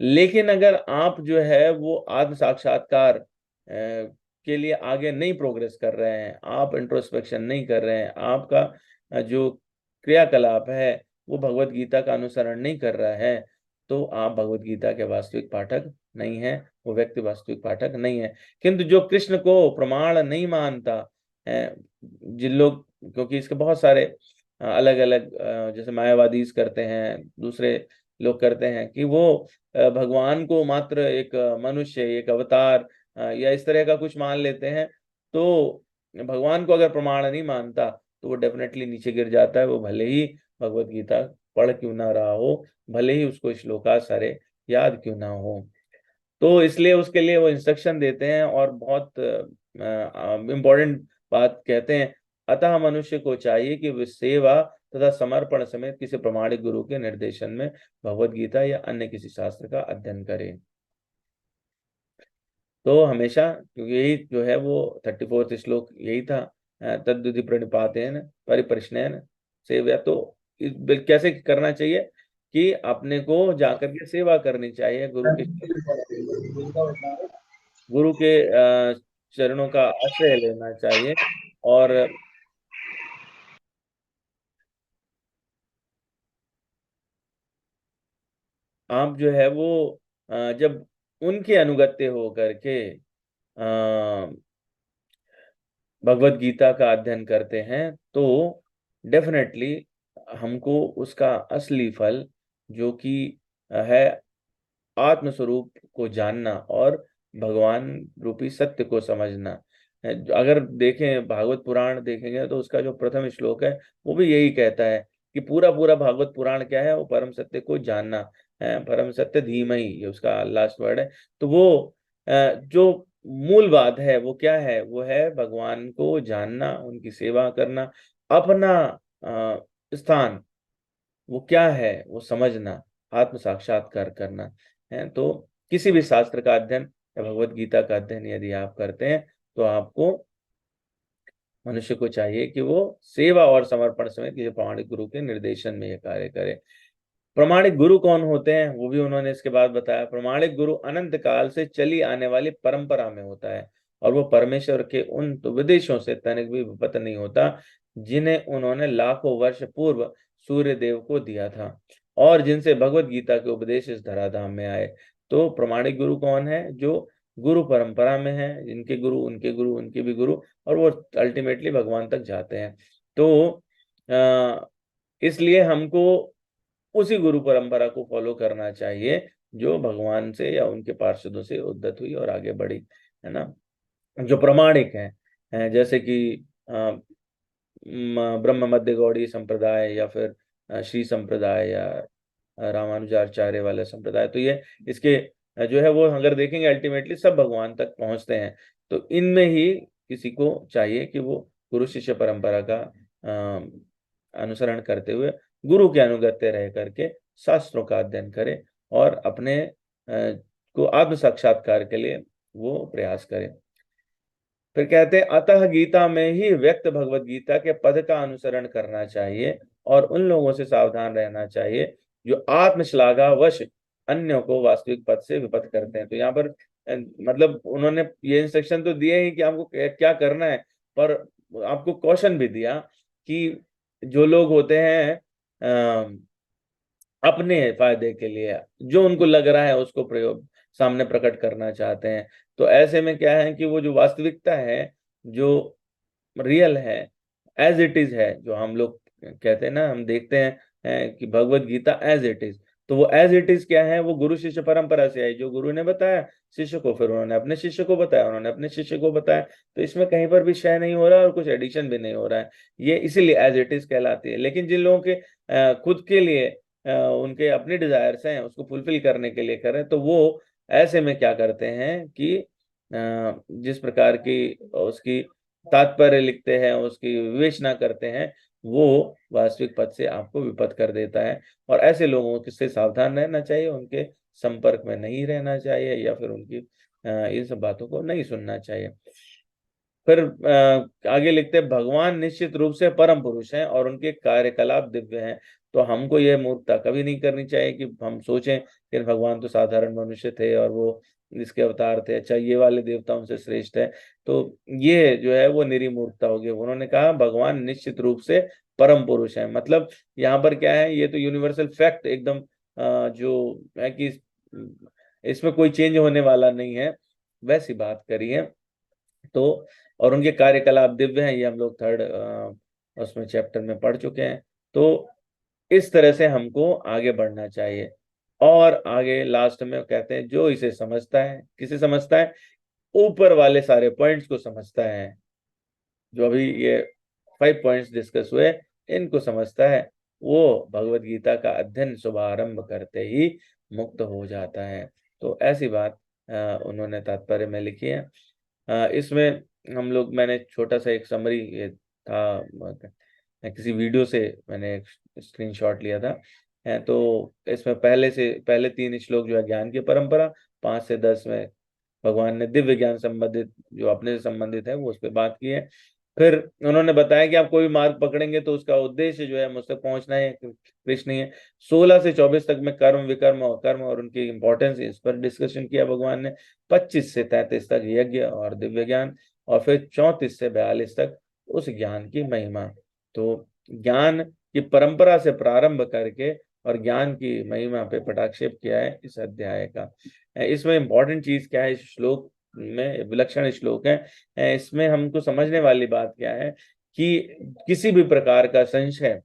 लेकिन अगर आप जो है वो आत्म साक्षात्कार के लिए आगे नहीं प्रोग्रेस कर रहे हैं, आप इंट्रोस्पेक्शन नहीं कर रहे हैं, आपका जो क्रियाकलाप है वो भगवत गीता का अनुसरण नहीं कर रहा है, तो आप भगवत गीता के वास्तविक पाठक नहीं है, वो व्यक्ति वास्तविक पाठक नहीं है। किंतु जो कृष्ण को प्रमाण नहीं मानता है, जिन लोग, क्योंकि इसके बहुत सारे अलग अलग जैसे मायावादीज करते हैं, दूसरे लोग करते हैं कि वो भगवान को मात्र एक मनुष्य, एक अवतार या इस तरह का कुछ मान लेते हैं, तो भगवान को अगर प्रमाण नहीं मानता तो वो डेफिनेटली नीचे गिर जाता है, वो भले ही भगवत गीता पढ़ क्यों ना रहा हो, भले ही उसको श्लोका सारे याद क्यों ना हो। तो इसलिए उसके लिए वो इंस्ट्रक्शन देते हैं और बहुत इम्पोर्टेंट बात कहते हैं, अतः मनुष्य को चाहिए कि वे सेवा तथा समर्पण समेत किसी प्रमाणिक गुरु के निर्देशन में भगवत गीता या अन्य किसी शास्त्र का अध्ययन करें। तो हमेशा, क्योंकि यही जो है वो 34वां श्लोक यही था, तद्विधि प्रणिपातेन परिप्रश्नेन सेव्या। तो कैसे करना चाहिए कि अपने को जाकर के सेवा करनी चाहिए, गुरु के चरणों का आश्रय लेना चाहिए। और आप जो है वो जब उनके अनुगत्य हो करके भगवत गीता का अध्ययन करते हैं तो डेफिनेटली हमको उसका असली फल, जो कि है आत्म स्वरूप को जानना और भगवान रूपी सत्य को समझना है। अगर देखें भागवत पुराण देखेंगे तो उसका जो प्रथम श्लोक है वो भी यही कहता है कि पूरा पूरा भागवत पुराण क्या है, वो परम सत्य को जानना है, परम सत्य धीमहि, ये उसका लास्ट वर्ड है। तो वो जो मूल बात है वो क्या है, वो है भगवान को जानना, उनकी सेवा करना, अपना स्थान वो क्या है वो समझना, आत्म साक्षात्कार करना है। तो किसी भी शास्त्र का अध्ययन या भगवत गीता का अध्ययन यदि आप करते हैं तो आपको, मनुष्य को चाहिए कि वो सेवा और समर्पण समेत किसी प्रामाणिक गुरु के निर्देशन में यह कार्य करे। प्रमाणिक गुरु कौन होते हैं वो भी उन्होंने इसके बाद बताया। प्रमाणिक गुरु अनंत काल से चली आने वाली परंपरा में होता है और वो परमेश्वर के उन तो विदेशों से तनिक भी विपत नहीं होता जिन्हें उन्होंने लाखों वर्ष पूर्व सूर्य देव को दिया था और जिनसे भगवत गीता के उपदेश इस धराधाम में आए। तो प्रमाणिक गुरु कौन है? जो गुरु परंपरा में है, जिनके गुरु उनके गुरु उनके भी गुरु, और वो अल्टीमेटली भगवान तक जाते हैं। तो इसलिए हमको उसी गुरु परंपरा को फॉलो करना चाहिए जो भगवान से या उनके पार्षदों से उद्धत हुई और आगे बढ़ी, है ना, जो प्रामाणिक हैं, जैसे कि ब्रह्म मध्य गौड़ी संप्रदाय या फिर श्री संप्रदाय या रामानुजाचार्य वाले संप्रदाय। तो ये इसके जो है वो अगर देखेंगे अल्टीमेटली सब भगवान तक पहुंचते हैं। तो इनमें ही किसी को चाहिए कि वो गुरु शिष्य परंपरा का अनुसरण करते हुए गुरु के अनुगत्य रह करके शास्त्रों का अध्ययन करे और अपने को आत्म साक्षात्कार के लिए वो प्रयास करे। फिर कहते हैं अतः गीता में ही व्यक्त भगवत गीता के पद का अनुसरण करना चाहिए और उन लोगों से सावधान रहना चाहिए जो आत्मश्लाघावश अन्यों को वास्तविक पद से विपत करते हैं। तो यहाँ पर मतलब उन्होंने ये इंस्ट्रक्शन तो दिए ही कि आपको क्या करना है, पर आपको कौशन भी दिया कि जो लोग होते हैं अपने फायदे के लिए जो उनको लग रहा है उसको प्रयोग सामने प्रकट करना चाहते हैं, तो ऐसे में क्या है कि वो जो वास्तविकता है, जो रियल है, एज इट इज है, जो हम लोग कहते हैं ना, हम देखते हैं कि Bhagavad Gita as it is, तो वो एज इट इज क्या है, वो गुरु शिष्य परंपरा से आई, जो गुरु ने बताया शिष्य को, फिर उन्होंने अपने शिष्य को बताया, उन्होंने अपने शिष्य को बताया। तो इसमें कहीं पर भी क्षय नहीं हो रहा और कुछ एडिशन भी नहीं हो रहा है, ये इसीलिए एज इट इज कहलाती है। लेकिन जिन लोगों के खुद के लिए उनके अपने डिजायर्स हैं उसको फुलफिल करने के लिए करें, तो वो ऐसे में क्या करते हैं कि जिस प्रकार की उसकी तात्पर्य लिखते हैं, उसकी विवेचना करते हैं, वो वास्तविक पद से आपको विपद कर देता है। और ऐसे लोगों से सावधान रहना चाहिए, उनके संपर्क में नहीं रहना चाहिए या फिर उनकी इन सब बातों को नहीं सुनना चाहिए। फिर आगे लिखते हैं भगवान निश्चित रूप से परम पुरुष हैं और उनके कार्यकलाप दिव्य हैं। तो हमको यह मूर्खता कभी नहीं करनी चाहिए कि हम सोचें कि भगवान तो साधारण मनुष्य थे और वो इसके अवतार थे, अच्छा ये वाले देवता उनसे श्रेष्ठ है। तो ये जो है वो निरी मूर्खता होगी। उन्होंने कहा भगवान निश्चित रूप से परम पुरुष है, मतलब यहाँ पर क्या है, ये तो यूनिवर्सल फैक्ट एकदम जो है कि इसमें कोई चेंज होने वाला नहीं है, वैसी बात करी है। तो और उनके कार्यकलाप दिव्य हैं, ये हम लोग थर्ड उसमें चैप्टर में पढ़ चुके हैं। तो इस तरह से हमको आगे बढ़ना चाहिए। और आगे लास्ट में कहते हैं जो इसे समझता है, किसे समझता है, ऊपर वाले सारे पॉइंट्स को समझता है, जो अभी ये 5 पॉइंट्स डिस्कस हुए इनको समझता है, वो भगवत गीता का अध्ययन शुभारंभ करते ही मुक्त हो जाता है। तो ऐसी बात उन्होंने तात्पर्य में लिखी है। इसमें हम लोग, मैंने छोटा सा एक समरी ये था, किसी वीडियो से मैंने एक स्क्रीनशॉट लिया था। तो इसमें पहले 3 श्लोक जो है ज्ञान की परंपरा, 5 से 10 में भगवान ने दिव्य ज्ञान संबंधित जो अपने से संबंधित है वो उस पर बात की है। फिर उन्होंने बताया कि आप कोई भी मार्ग पकड़ेंगे तो उसका उद्देश्य जो है मुझ तक पहुंचना है, कृष्ण ही है। 16 से 24 तक में कर्म विकर्म और कर्म और उनकी इंपॉर्टेंस, इस पर डिस्कशन किया भगवान ने। 25 से 33 तक यज्ञ और दिव्य ज्ञान, और फिर 34 से 42 तक उस ज्ञान की महिमा। तो ज्ञान की परंपरा से प्रारंभ करके और ज्ञान की महिमा पे पटाक्षेप किया है इस अध्याय का। इसमें इंपॉर्टेंट चीज क्या है, इस श्लोक में विलक्षण श्लोक है, इसमें हमको समझने वाली बात क्या है कि किसी भी प्रकार का संशय,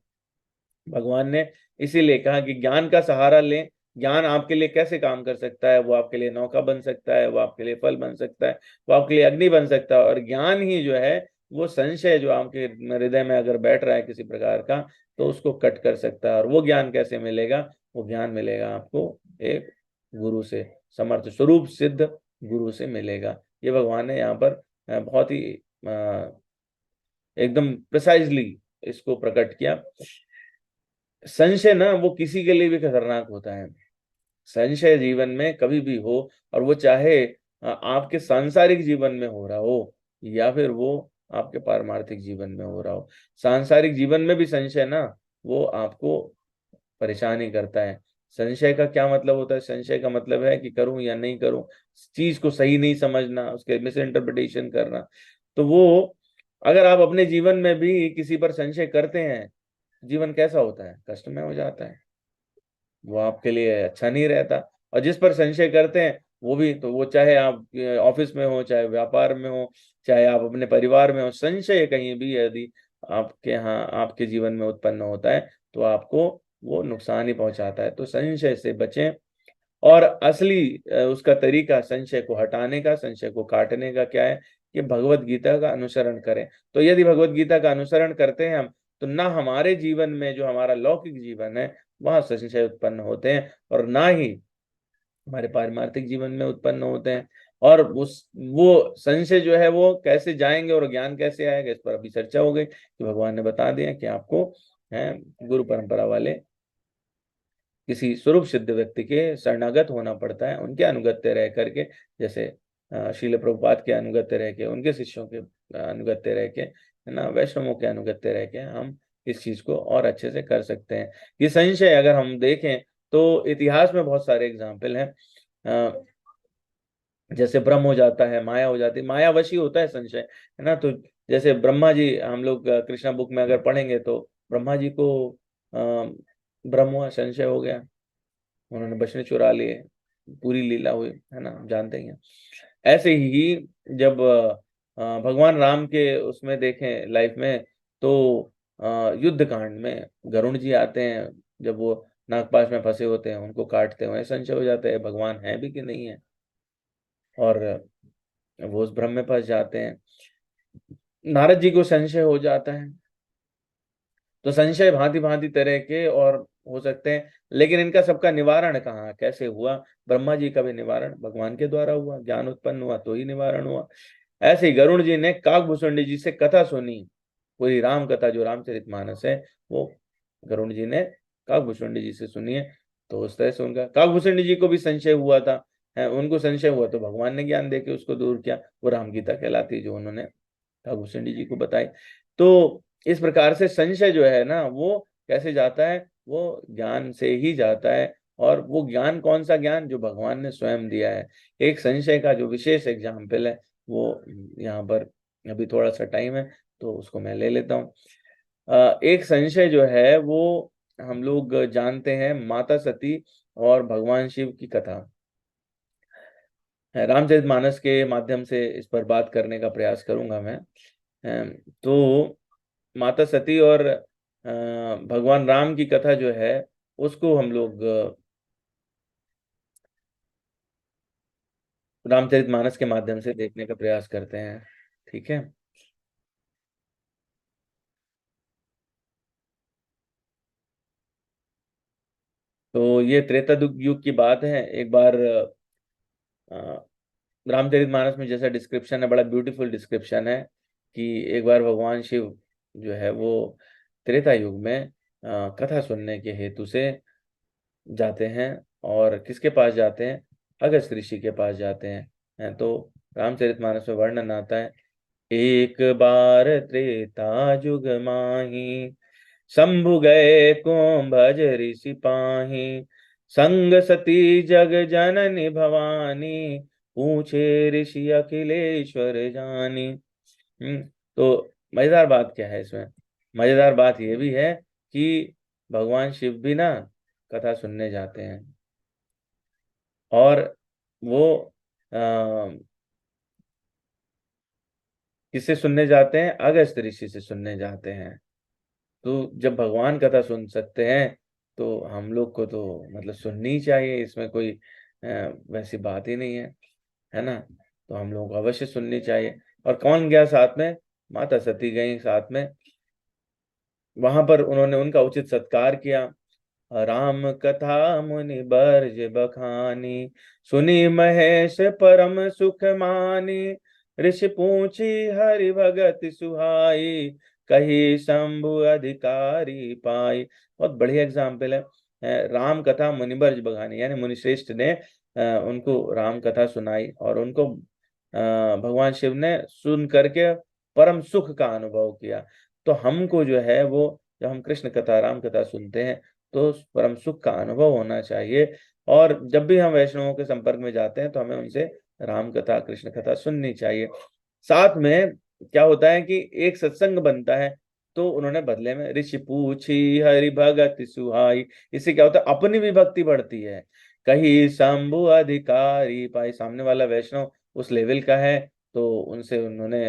भगवान ने इसीलिए कहा कि ज्ञान का सहारा लें। ज्ञान आपके लिए कैसे काम कर सकता है, वो आपके लिए नौका बन सकता है, वो आपके लिए फल बन सकता है, वो आपके लिए अग्नि बन सकता है। और ज्ञान ही जो है वो संशय जो आपके हृदय में अगर बैठ रहा है किसी प्रकार का, तो उसको कट कर सकता है। और वो ज्ञान कैसे मिलेगा, वो ज्ञान मिलेगा आपको एक गुरु से, समर्थ स्वरूप सिद्ध गुरु से मिलेगा। ये भगवान ने यहाँ पर बहुत ही एकदम प्रिसाइजली इसको प्रकट किया। संशय ना वो किसी के लिए भी खतरनाक होता है। संशय जीवन में कभी भी हो, और वो चाहे आपके सांसारिक जीवन में हो रहा हो या फिर वो आपके पारमार्थिक जीवन में हो रहा हो। सांसारिक जीवन में भी संशय ना वो आपको परेशान ही करता है। संशय का क्या मतलब होता है, संशय का मतलब है कि करूं या नहीं करूं, चीज को सही नहीं समझना, उसके मिस इंटरप्रिटेशन करना। तो वो अगर आप अपने जीवन में भी किसी पर संशय करते हैं, जीवन कैसा होता है, कष्टमय हो जाता है, वो आपके लिए अच्छा नहीं रहता। और जिस पर संशय करते हैं वो भी, तो वो चाहे आप ऑफिस में हो, चाहे व्यापार में हो, चाहे आप अपने परिवार में हो, संशय कहीं भी यदि आपके यहाँ आपके जीवन में उत्पन्न होता है तो आपको वो नुकसान ही पहुंचाता है। तो संशय से बचें। और असली उसका तरीका संशय को हटाने का, संशय को काटने का क्या है, कि भगवत गीता का अनुसरण करें। तो यदि भगवत गीता का अनुसरण करते हैं हम, तो ना हमारे जीवन में जो हमारा लौकिक जीवन है वहां संशय उत्पन्न होते हैं, और ना ही हमारे पारमार्थिक जीवन में उत्पन्न होते हैं। और उस वो संशय जो है वो कैसे जाएंगे और ज्ञान कैसे आएगा, इस पर अभी चर्चा हो गई कि भगवान ने बता दिया कि आपको है गुरु परंपरा वाले किसी स्वरूप सिद्ध व्यक्ति के शरणागत होना पड़ता है, उनके अनुगत्य रह करके, जैसे शील प्रभुपाद के अनुगत्य रह के, उनके शिष्यों के अनुगत्य रह के, है ना, वैष्णवों के अनुगत्य रह के हम इस चीज को और अच्छे से कर सकते हैं। ये संशय अगर हम देखें तो इतिहास में बहुत सारे एग्जाम्पल हैं। जैसे ब्रह्म हो जाता है, माया हो जाती है, मायावशी होता है संशय, है ना। तो जैसे ब्रह्मा जी, हम लोग कृष्णा बुक में अगर पढ़ेंगे तो ब्रह्मा जी को ब्रह्म हुआ, संशय हो गया, उन्होंने बछड़े चुरा लिए, पूरी लीला हुई, है ना, हम जानते ही हैं। ऐसे ही जब भगवान राम के उसमें देखें लाइफ में, तो युद्ध कांड में गरुण जी आते हैं, जब वो नागपाश में फंसे होते हैं, उनको काटते हुए संशय हो जाता है भगवान है भी कि नहीं है, और वो उस भ्रम में फंस जाते हैं। नारद जी को संशय हो जाता है। तो संशय भांति भांति तरह के और हो सकते हैं, लेकिन इनका सबका निवारण कहाँ कैसे हुआ, ब्रह्मा जी का भी निवारण भगवान के द्वारा हुआ, ज्ञान उत्पन्न हुआ तो ही निवारण हुआ। ऐसे ही गरुण जी ने काकभूषुंडी जी से कथा सुनी, पूरी राम कथा जो रामचरितमानस है वो गरुण जी ने काकभूषुंडी जी से सुनी है। तो उस तरह से उनका, काकभूषुंडी जी को भी संशय हुआ था, उनको संशय हुआ तो भगवान ने ज्ञान देके उसको दूर किया, वो राम गीता कहलाती है जो उन्होंने ठाकुर भूषण जी को बताई। तो इस प्रकार से संशय जो है ना, वो कैसे जाता है, वो ज्ञान से ही जाता है। और वो ज्ञान कौन सा ज्ञान, जो भगवान ने स्वयं दिया है। एक संशय का जो विशेष एग्जाम्पल है वो यहाँ पर, अभी थोड़ा सा टाइम है तो उसको मैं ले लेता हूँ। एक संशय जो है वो हम लोग जानते हैं, माता सती और भगवान शिव की कथा। रामचरितमानस के माध्यम से इस पर बात करने का प्रयास करूंगा मैं। तो माता सती और भगवान राम की कथा जो है, उसको हम लोग रामचरितमानस के माध्यम से देखने का प्रयास करते हैं। ठीक है। तो ये त्रेता युग की बात है। एक बार रामचरितमानस में जैसा डिस्क्रिप्शन है, बड़ा ब्यूटीफुल डिस्क्रिप्शन है कि एक बार भगवान शिव जो है वो त्रेता युग में कथा सुनने के हेतु से जाते हैं। और किसके पास जाते हैं, अगस्त्य ऋषि के पास जाते हैं। तो रामचरितमानस में वर्णन आता है, एक बार त्रेता युग माही, शंभु गए कुंभज ऋषि पाही, संग सती जग जननी भवानी, पूछे ऋषि अखिलेश्वर जानी। तो मजेदार बात क्या है इसमें, मजेदार बात यह भी है कि भगवान शिव भी ना कथा सुनने जाते हैं। और वो किससे सुनने जाते हैं, अगस्त्य ऋषि से सुनने जाते हैं। तो जब भगवान कथा सुन सकते हैं तो हम लोग को तो मतलब सुननी ही चाहिए, इसमें कोई वैसी बात ही नहीं है ना। तो हम लोगों को अवश्य सुननी चाहिए। और कौन गया साथ में, माता सती गई साथ में। वहां पर उन्होंने उनका उचित सत्कार किया। राम कथा मुनि बरज बखानी, सुनी महेश परम सुख मानी, ऋषि पूछी हरि भगत सुहाई, कही शंभु अधिकारी पाई। बहुत बढ़िया एग्जाम्पल है। राम कथा मुनि बरज बखानी, यानी मुनि श्रेष्ठ ने उनको राम कथा सुनाई और उनको भगवान शिव ने सुन करके परम सुख का अनुभव किया। तो हमको जो है वो, जब हम कृष्ण कथा राम कथा सुनते हैं तो परम सुख का अनुभव होना चाहिए। और जब भी हम वैष्णवों के संपर्क में जाते हैं तो हमें उनसे राम कथा कृष्ण कथा सुननी चाहिए। साथ में क्या होता है कि एक सत्संग बनता है। तो उन्होंने बदले में ऋषि पूछी हरि भगत सुहाई, इससे क्या होता है, अपनी भी भक्ति बढ़ती है। कहीं शंभु अधिकारी पाई, सामने वाला वैष्णव उस लेवल का है तो उनसे उन्होंने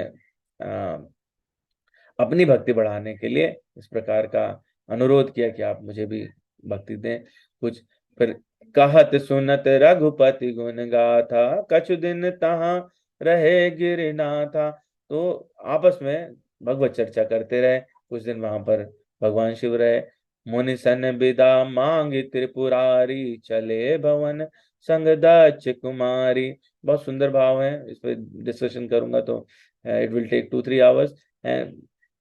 अपनी भक्ति बढ़ाने के लिए इस प्रकार का अनुरोध किया कि आप मुझे भी भक्ति दें कुछ। फिर कहत सुनत रघुपति गुण गाथा, कछु दिन तहाँ रहे गिरनाथा। तो आपस में भगवत चर्चा करते रहे, कुछ दिन वहां पर भगवान शिव रहे। मुनि सन विदा मांगी त्रिपुरारी, चले भवन संग दक्ष कुमारी। बहुत सुंदर भाव है, इस पर डिस्कशन करूंगा तो इट विल टेक 2-3 आवर्स।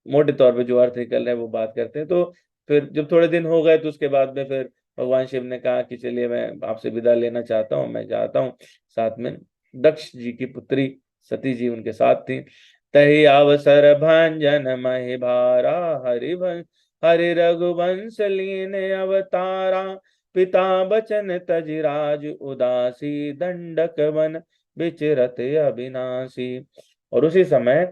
मोटे तौर पे जो अर्थ निकल रहे हैं वो बात करते हैं। तो फिर जब थोड़े दिन हो गए तो उसके बाद में फिर भगवान शिव ने कहा कि चलिए मैं आपसे विदा लेना चाहता हूँ, मैं जाता हूँ। साथ में दक्ष जी की पुत्री सती जी उनके साथ थी। तही अवसर भंजन महि भारा, हरि रघुवंश लीन अवतारा, पिता बचन तजि राज उदासी, दंडक वन विचरत अविनाशी। और उसी समय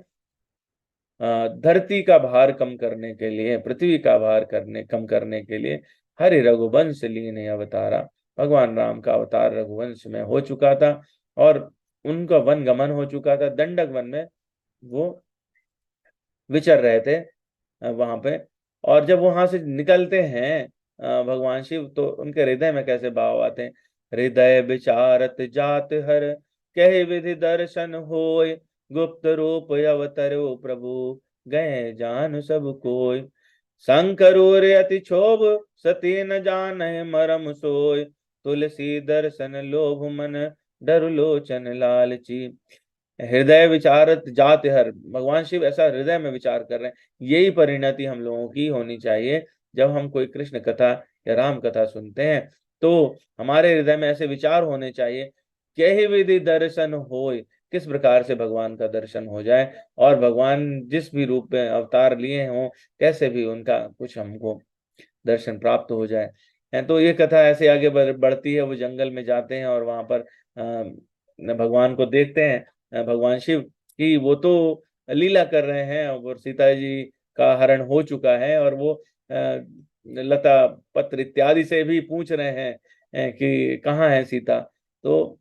धरती का भार कम करने के लिए, पृथ्वी का भार कम करने के लिए हरि रघुवंश लीन अवतारा, भगवान राम का अवतार रघुवंश में हो चुका था और उनका वन गमन हो चुका था। दंडक वन में वो विचर रहे थे वहां पे। और जब वहां से निकलते हैं भगवान शिव, तो उनके हृदय में कैसे भाव आते हैं। हृदय विचारत जात हर, कहे विधि दर्शन होय, गुप्त रूप अवतरो प्रभु, गए जान सब कोय, शंकरोर अति क्षोभ, सती न जान मरम सोय, तुलसी दर्शन लोभ मन, डर लोचन लालची। हृदय विचारत जात हर, भगवान शिव ऐसा हृदय में विचार कर रहे हैं। यही परिणति हम लोगों की होनी चाहिए। जब हम कोई कृष्ण कथा या राम कथा सुनते हैं तो हमारे हृदय में ऐसे विचार होने चाहिए, कही विधि दर्शन होय, किस प्रकार से भगवान का दर्शन हो जाए और भगवान जिस भी रूप में अवतार लिए हों कैसे भी उनका कुछ हमको दर्शन प्राप्त हो जाए। तो ये कथा ऐसे आगे बढ़ती है। वो जंगल में जाते हैं और वहां पर भगवान को देखते हैं, भगवान शिव की वो तो लीला कर रहे हैं और सीता जी का हरण हो चुका है और वो लता पत्र इत्यादि से भी पूछ रहे हैं कि कहाँ है सीता। तो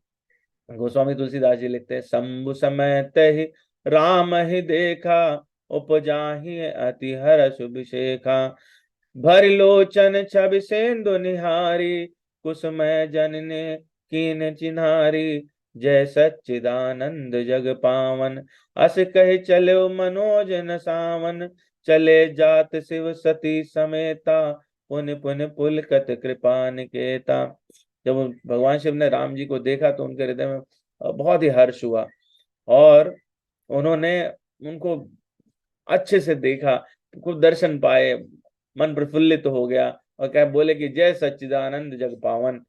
गोस्वामी तुलसीदास जी लिखते हैं, शंभु समय तहि राम ही देखा, उपजाहि अति हर्ष अभिषेका, भर लोचन छवि सेंधु निहारी, कुसुमय जनने कीन चिन्हारी, जय सच्चिदानंद जग पावन, अस कहि चलो मनोजन सावन, चले जात शिव सती समेता, पुन पुन पुलकत कृपा निकेता। जब भगवान शिव ने राम जी को देखा तो उनके हृदय में बहुत ही हर्ष हुआ और उन्होंने उनको अच्छे से देखा, खूब दर्शन पाए, मन प्रफुल्लित हो गया और क्या बोले कि जय सच्चिदानंद जग पावन।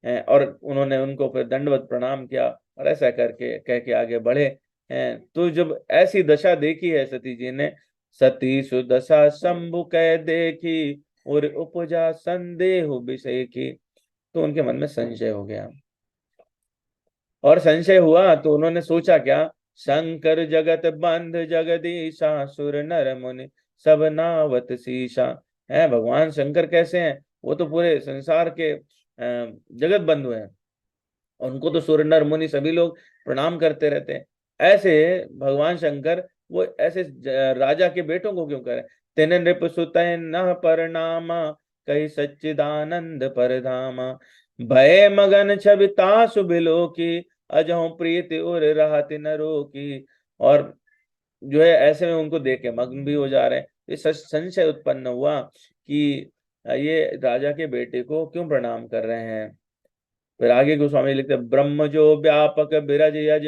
और उन्होंने उनको फिर दंडवत प्रणाम किया और ऐसा करके कह के आगे बढ़े हैं। तो जब ऐसी दशा देखी है सती जी ने, सती सुदशा शंभु कह देखी, और उपजा संदेह विषय की, तो उनके मन में संशय हो गया और संशय हुआ तो उन्होंने सोचा क्या, शंकर जगत बंध जगदीशा, सुर नर मुनि सब नावत शीशा। है भगवान शंकर कैसे हैं, वो तो पूरे संसार के जगत बंधु हैं, उनको तो सुर नर मुनि सभी लोग प्रणाम करते रहते हैं। ऐसे भगवान शंकर वो ऐसे राजा के बेटों को क्यों करें। तेन नृप सुतय न परनामा, कही सच्चिदानंद परधामा, भय मगन छवि तासु बिलो की, अजहु प्रीति उर रहति नरो की। और जो है ऐसे में उनको देख के मग्न भी हो जा रहे हैं। इस संशय उत्पन्न हुआ कि ये राजा के बेटे को क्यों प्रणाम कर रहे हैं। फिर आगे गोस्वामी लिखते हैं, ब्रह्म जो व्यापक बिरज यज,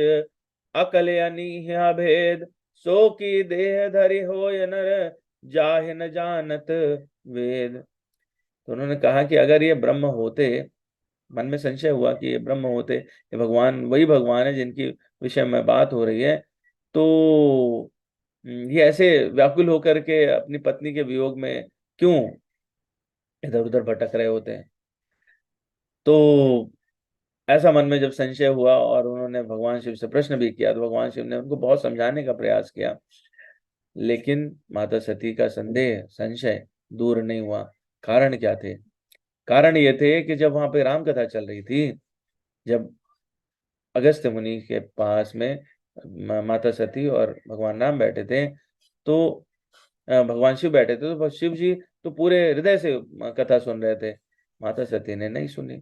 अकल अनीह भेद, सो की देह धरि होय नर, जाहि न जानत वेद। तो उन्होंने कहा कि अगर ये ब्रह्म होते, मन में संशय हुआ कि ये ब्रह्म होते, ये भगवान वही भगवान है जिनकी विषय में बात हो रही है, तो ये ऐसे व्याकुल होकर के अपनी पत्नी के वियोग में क्यों इधर उधर भटक रहे होते हैं। तो ऐसा मन में जब संशय हुआ और उन्होंने भगवान शिव से प्रश्न भी किया तो भगवान शिव ने उनको बहुत समझाने का प्रयास किया, लेकिन माता सती का संदेह संशय दूर नहीं हुआ। कारण क्या थे? कारण ये थे कि जब वहां पे राम कथा चल रही थी, जब अगस्त्य मुनि के पास में माता सती और भगवान राम बैठे थे, तो भगवान शिव बैठे थे, तो शिव जी तो पूरे हृदय से कथा सुन रहे थे, माता सती ने नहीं सुनी।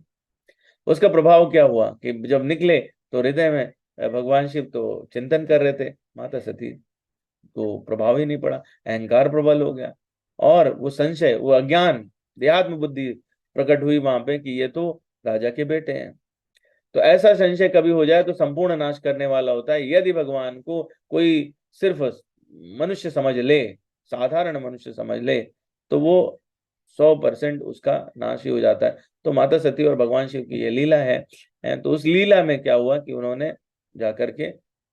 उसका प्रभाव क्या हुआ कि जब निकले तो हृदय में भगवान शिव तो चिंतन कर रहे थे, माता सती को प्रभाव ही नहीं पड़ा, अहंकार प्रबल हो गया और वो संशय, वो अज्ञान, देहात्म बुद्धि प्रकट हुई वहां पे कि ये तो राजा के बेटे हैं। तो ऐसा संशय कभी हो जाए तो संपूर्ण नाश करने वाला होता है। यदि भगवान को कोई सिर्फ मनुष्य समझ ले, साधारण मनुष्य समझ ले, तो वो 100% उसका नाश ही हो जाता है। तो माता सती और भगवान शिव की ये लीला है। तो उस लीला में क्या हुआ कि उन्होंने जाकर के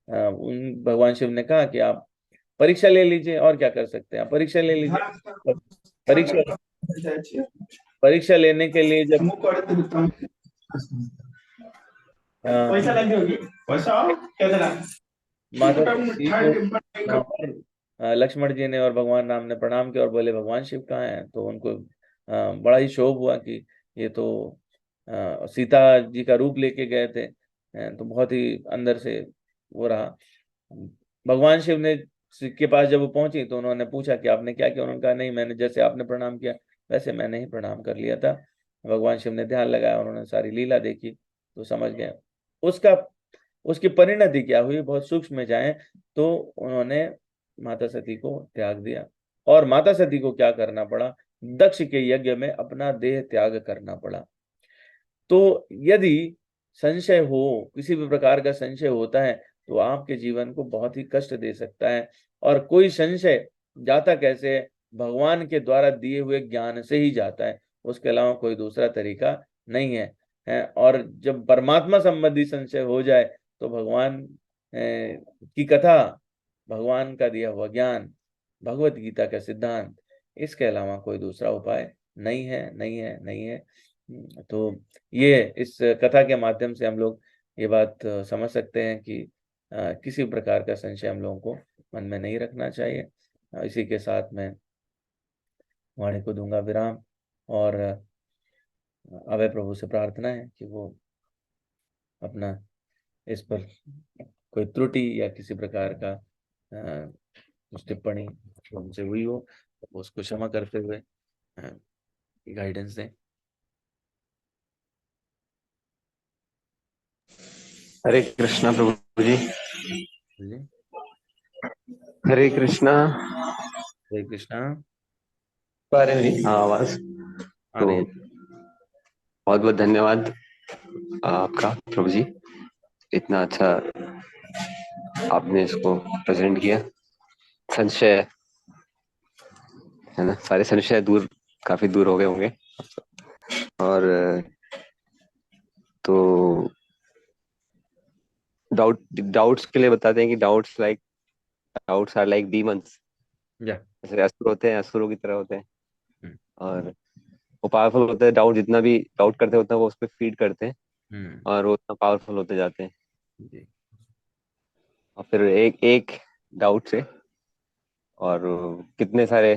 उन भगवान शिव ने कहा कि आप परीक्षा ले लीजिए, और क्या कर सकते हैं, आप परीक्षा ले लीजिए। परीक्षा परीक्षा लेने के लिए जब माता सती को वहां पर लक्ष्मण जी ने और भगवान राम ने प्रणाम किया और बोले भगवान शिव कहाँ हैं। तो उनको बड़ा ही क्षोभ हुआ कि ये तो सीता जी का रूप लेके गए थे। तो बहुत ही अंदर से वो रहा। भगवान शिव ने के पास जब वो पहुंची तो उन्होंने पूछा कि आपने क्या किया। उन्होंने कहा नहीं, मैंने जैसे आपने प्रणाम किया वैसे मैंने ही प्रणाम कर लिया था। भगवान शिव ने ध्यान लगाया, उन्होंने सारी लीला देखी तो समझ गए। उसका उसकी परिणति क्या हुई बहुत सूक्ष्म में जाएं तो उन्होंने माता सती को त्याग दिया। और माता सती को क्या करना पड़ा, दक्ष के यज्ञ में अपना देह त्याग करना पड़ा। तो यदि संशय हो, किसी भी प्रकार का संशय होता है तो आपके जीवन को बहुत ही कष्ट दे सकता है। और कोई संशय जाता कैसे है, भगवान के द्वारा दिए हुए ज्ञान से ही जाता है, उसके अलावा कोई दूसरा तरीका नहीं है। और जब परमात्मा संबंधी संशय हो जाए तो भगवान की कथा, भगवान का दिया हुआ ज्ञान, भगवत गीता का सिद्धांत, इसके अलावा कोई दूसरा उपाय नहीं है, नहीं है, नहीं है। तो ये इस कथा के माध्यम से हम लोग ये बात समझ सकते हैं कि किसी प्रकार का संशय हम लोगों को मन में नहीं रखना चाहिए। इसी के साथ मैं वाणी को दूंगा विराम, और अभय प्रभु से प्रार्थना है कि वो अपना इस पर कोई त्रुटि या किसी प्रकार का कुछ टिप्पणी उनसे हुई हो तो वो उसको क्षमा करते हुए गाइडेंस दें। हरे कृष्णा प्रभु जी। जी, हरे कृष्णा। हरे कृष्णा। आ रहे मेरी आवाज? आ तो रही है। बहुत बहुत धन्यवाद आपका प्रभु जी, इतना अच्छा आपने इसको प्रेजेंट किया। संशय है ना, सारे संशय दूर, काफी दूर हो गए होंगे। और तो डाउट्स के लिए बताते हैं कि डाउट्स आर लाइक डीमंस। या जैसे असुर होते हैं, असुरों की तरह होते हैं। हम्म, और वो पावरफुल होते हैं, डाउट जितना भी डाउट करते होते हैं वो उस पर फीड करते हैं, हम्म, और वो उतना पावरफुल होते जाते हैं। जी, और फिर एक एक डाउट से और कितने सारे,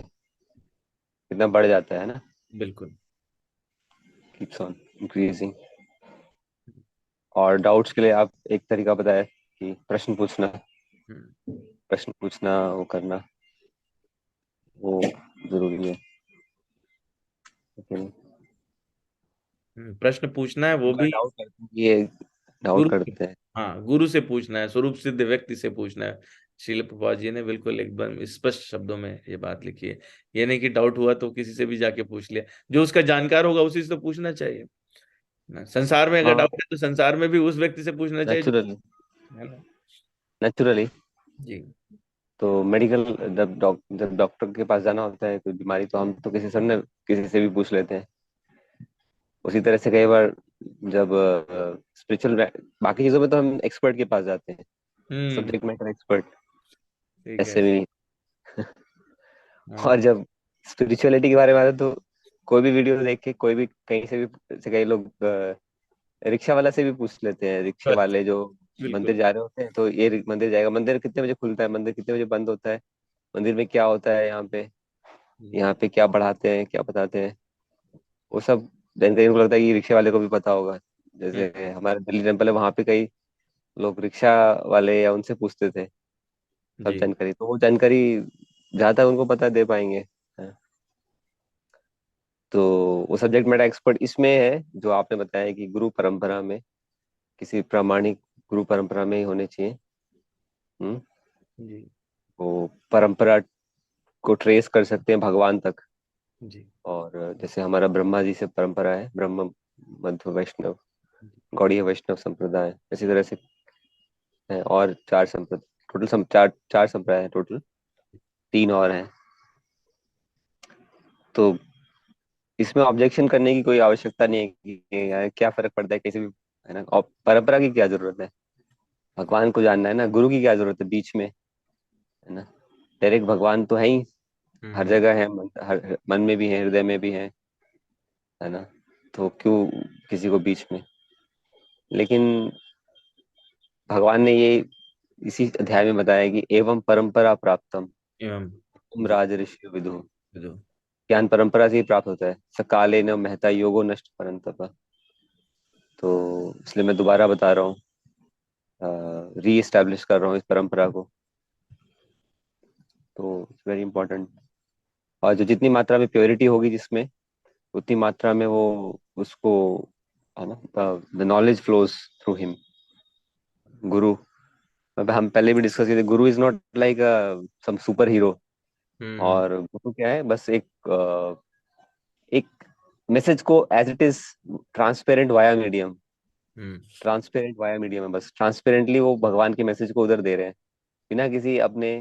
कितना बढ़ जाता है ना, बिल्कुल। Keeps on increasing. और डाउट्स के लिए आप एक तरीका बताया कि हम्म, प्रश्न पूछना, वो करना, वो जरूरी है। लेकिन प्रश्न पूछना है वो अगर भी डाउट करते हैं, ये डाउट गुरु, करते हैं। हाँ, गुरु से पूछना है, स्वरूप सिद्ध व्यक्ति से पूछना है। श्रील प्रभुपाद जी ने बिल्कुल एकदम स्पष्ट शब्दों में ये बात लिखी है। ये नहीं कि डाउट हुआ तो किसी से भी जाके पूछ लिया, जो उसका जानकार होगा उसी से तो पूछना चाहिए ना। संसार में अगर हाँ, डाउट है तो संसार में भी उस व्यक्ति से पूछना चाहिए नेचुरली, है ना। नेचुरली। जी, तो मेडिकल, जब डॉक्टर के पास जाना होता है कोई बीमारी, तो हम तो किसी से भी पूछ लेते हैं। उसी तरह से कई बार जब स्पिरिचुअल, बाकी चीजों में तो हम एक्सपर्ट के पास जाते हैं, हम्म, सब्जेक्ट मैटर एक्सपर्ट, ठीक है। ऐसे भी। हाँ, और जब स्पिरिचुअलिटी के बारे में आता है, तो कोई भी वीडियो देख के, कोई भी कहीं से भी, से कई लोग रिक्शा वाला से भी पूछ लेते हैं। रिक्शे बस, वाले जो बिल्कुल। मंदिर जा रहे होते हैं, तो ये मंदिर जाएगा, मंदिर कितने बजे खुलता है, मंदिर कितने बजे बंद होता है, मंदिर में क्या होता है, यहाँ पे क्या पढ़ाते हैं, क्या बताते हैं, वो सब जानकारी उनको लगता है कि रिक्शे वाले को भी पता होगा। हम्म, जैसे हमारे दिल्ली टेम्पल है, वहां पे कई लोग रिक्शा वाले या उनसे पूछते थे सब जी, जानकारी, तो वो जानकारी जहाँ तक उनको पता है दे पाएंगे। हाँ। तो वो सब्जेक्ट मैटर एक्सपर्ट इसमें है, जो आपने बताया कि गुरु परंपरा में, किसी प्रामाणिक गुरु परंपरा में ही होने चाहिए। हम्म। जी, वो परंपरा को ट्रेस कर सकते हैं भगवान तक। जी, और जैसे हमारा ब्रह्मा जी से परंपरा है, ब्रह्म, मध्व, वैष्णव, गौड़ीय वैष्णव संप्रदाय, इसी तरह से है। और चार संप्रदाय टोटल, चार चार संप्रदाय हैं टोटल, तीन और हैं। तो इसमें ऑब्जेक्शन करने की कोई आवश्यकता नहीं है कि यार क्या फर्क पड़ता है किसी भी, है ना। और परंपरा की क्या जरूरत है, भगवान को जानना है ना, गुरु की क्या जरूरत है बीच में, है ना। डायरेक्ट भगवान तो है ही, हर हम्म, जगह है, हर मन में भी है, हृदय में भी है ना। तो क्यों किसी को बीच में। लेकिन भगवान ने ये इसी अध्याय में बताया कि एवं परंपरा प्राप्तम एवं, तुम जी, राज ऋषि विदु। जो, ज्ञान परंपरा से ही प्राप्त होता है, सकाले न महता योगो नष्ट परंतप। तो इसलिए मैं दोबारा बता रहा हूँ, री एस्टेब्लिश कर रहा हूँ इस परंपरा को। तो इट्स वेरी इंपॉर्टेंट। और जो जितनी मात्रा में प्योरिटी होगी जिसमें, उतनी मात्रा में वो उसको, है ना, the knowledge flows through him. गुरु, अब हम पहले भी डिस्कस किए थे, guru is not like some super hero. Hmm, और गुरु क्या है, बस एक मैसेज को as it is transparent via medium, hmm, transparent via medium है, बस ट्रांसपेरेंटली वो भगवान के मैसेज को उधर दे रहे हैं, बिना किसी अपने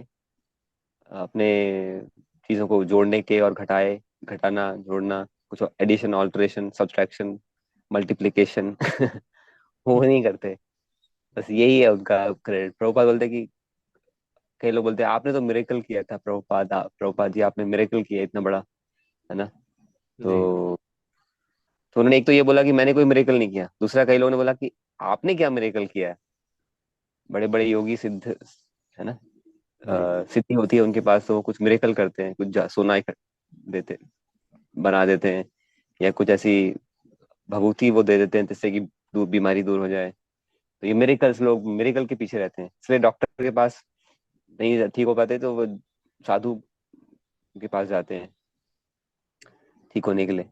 अपने चीजों को जोड़ने के और घटाना, जोड़ना, कुछ एडिशन, ऑल्टरेशन, सब्सट्रैक्शन, मल्टीप्लिकेशन वो नहीं करते, बस यही है उनका क्रेडिट। प्रभुपाद बोलते कि कई लोग बोलते हैं आपने तो मिरेकल किया था प्रभुपाद, प्रभुपाद जी आपने मिरेकल किया इतना बड़ा, है ना। जी तो उन्होंने एक तो ये बोला कि मैंने कोई मिरेकल नहीं किया, दूसरा कई लोगों ने बोला कि आपने क्या मिरेकल किया है। बड़े बड़े योगी सिद्ध, है ना, जी सिद्धि होती है उनके पास, तो वो कुछ मिरेकल करते हैं, कुछ सोना देते, बना देते हैं, या कुछ ऐसी भभूति वो दे देते हैं जिससे कि बीमारी दूर हो जाए। तो ये मिरेकल्स, लोग मिरेकल के पीछे रहते हैं, इसलिए डॉक्टर के पास नहीं ठीक हो पाते तो वो साधु के पास जाते हैं ठीक होने के लिए।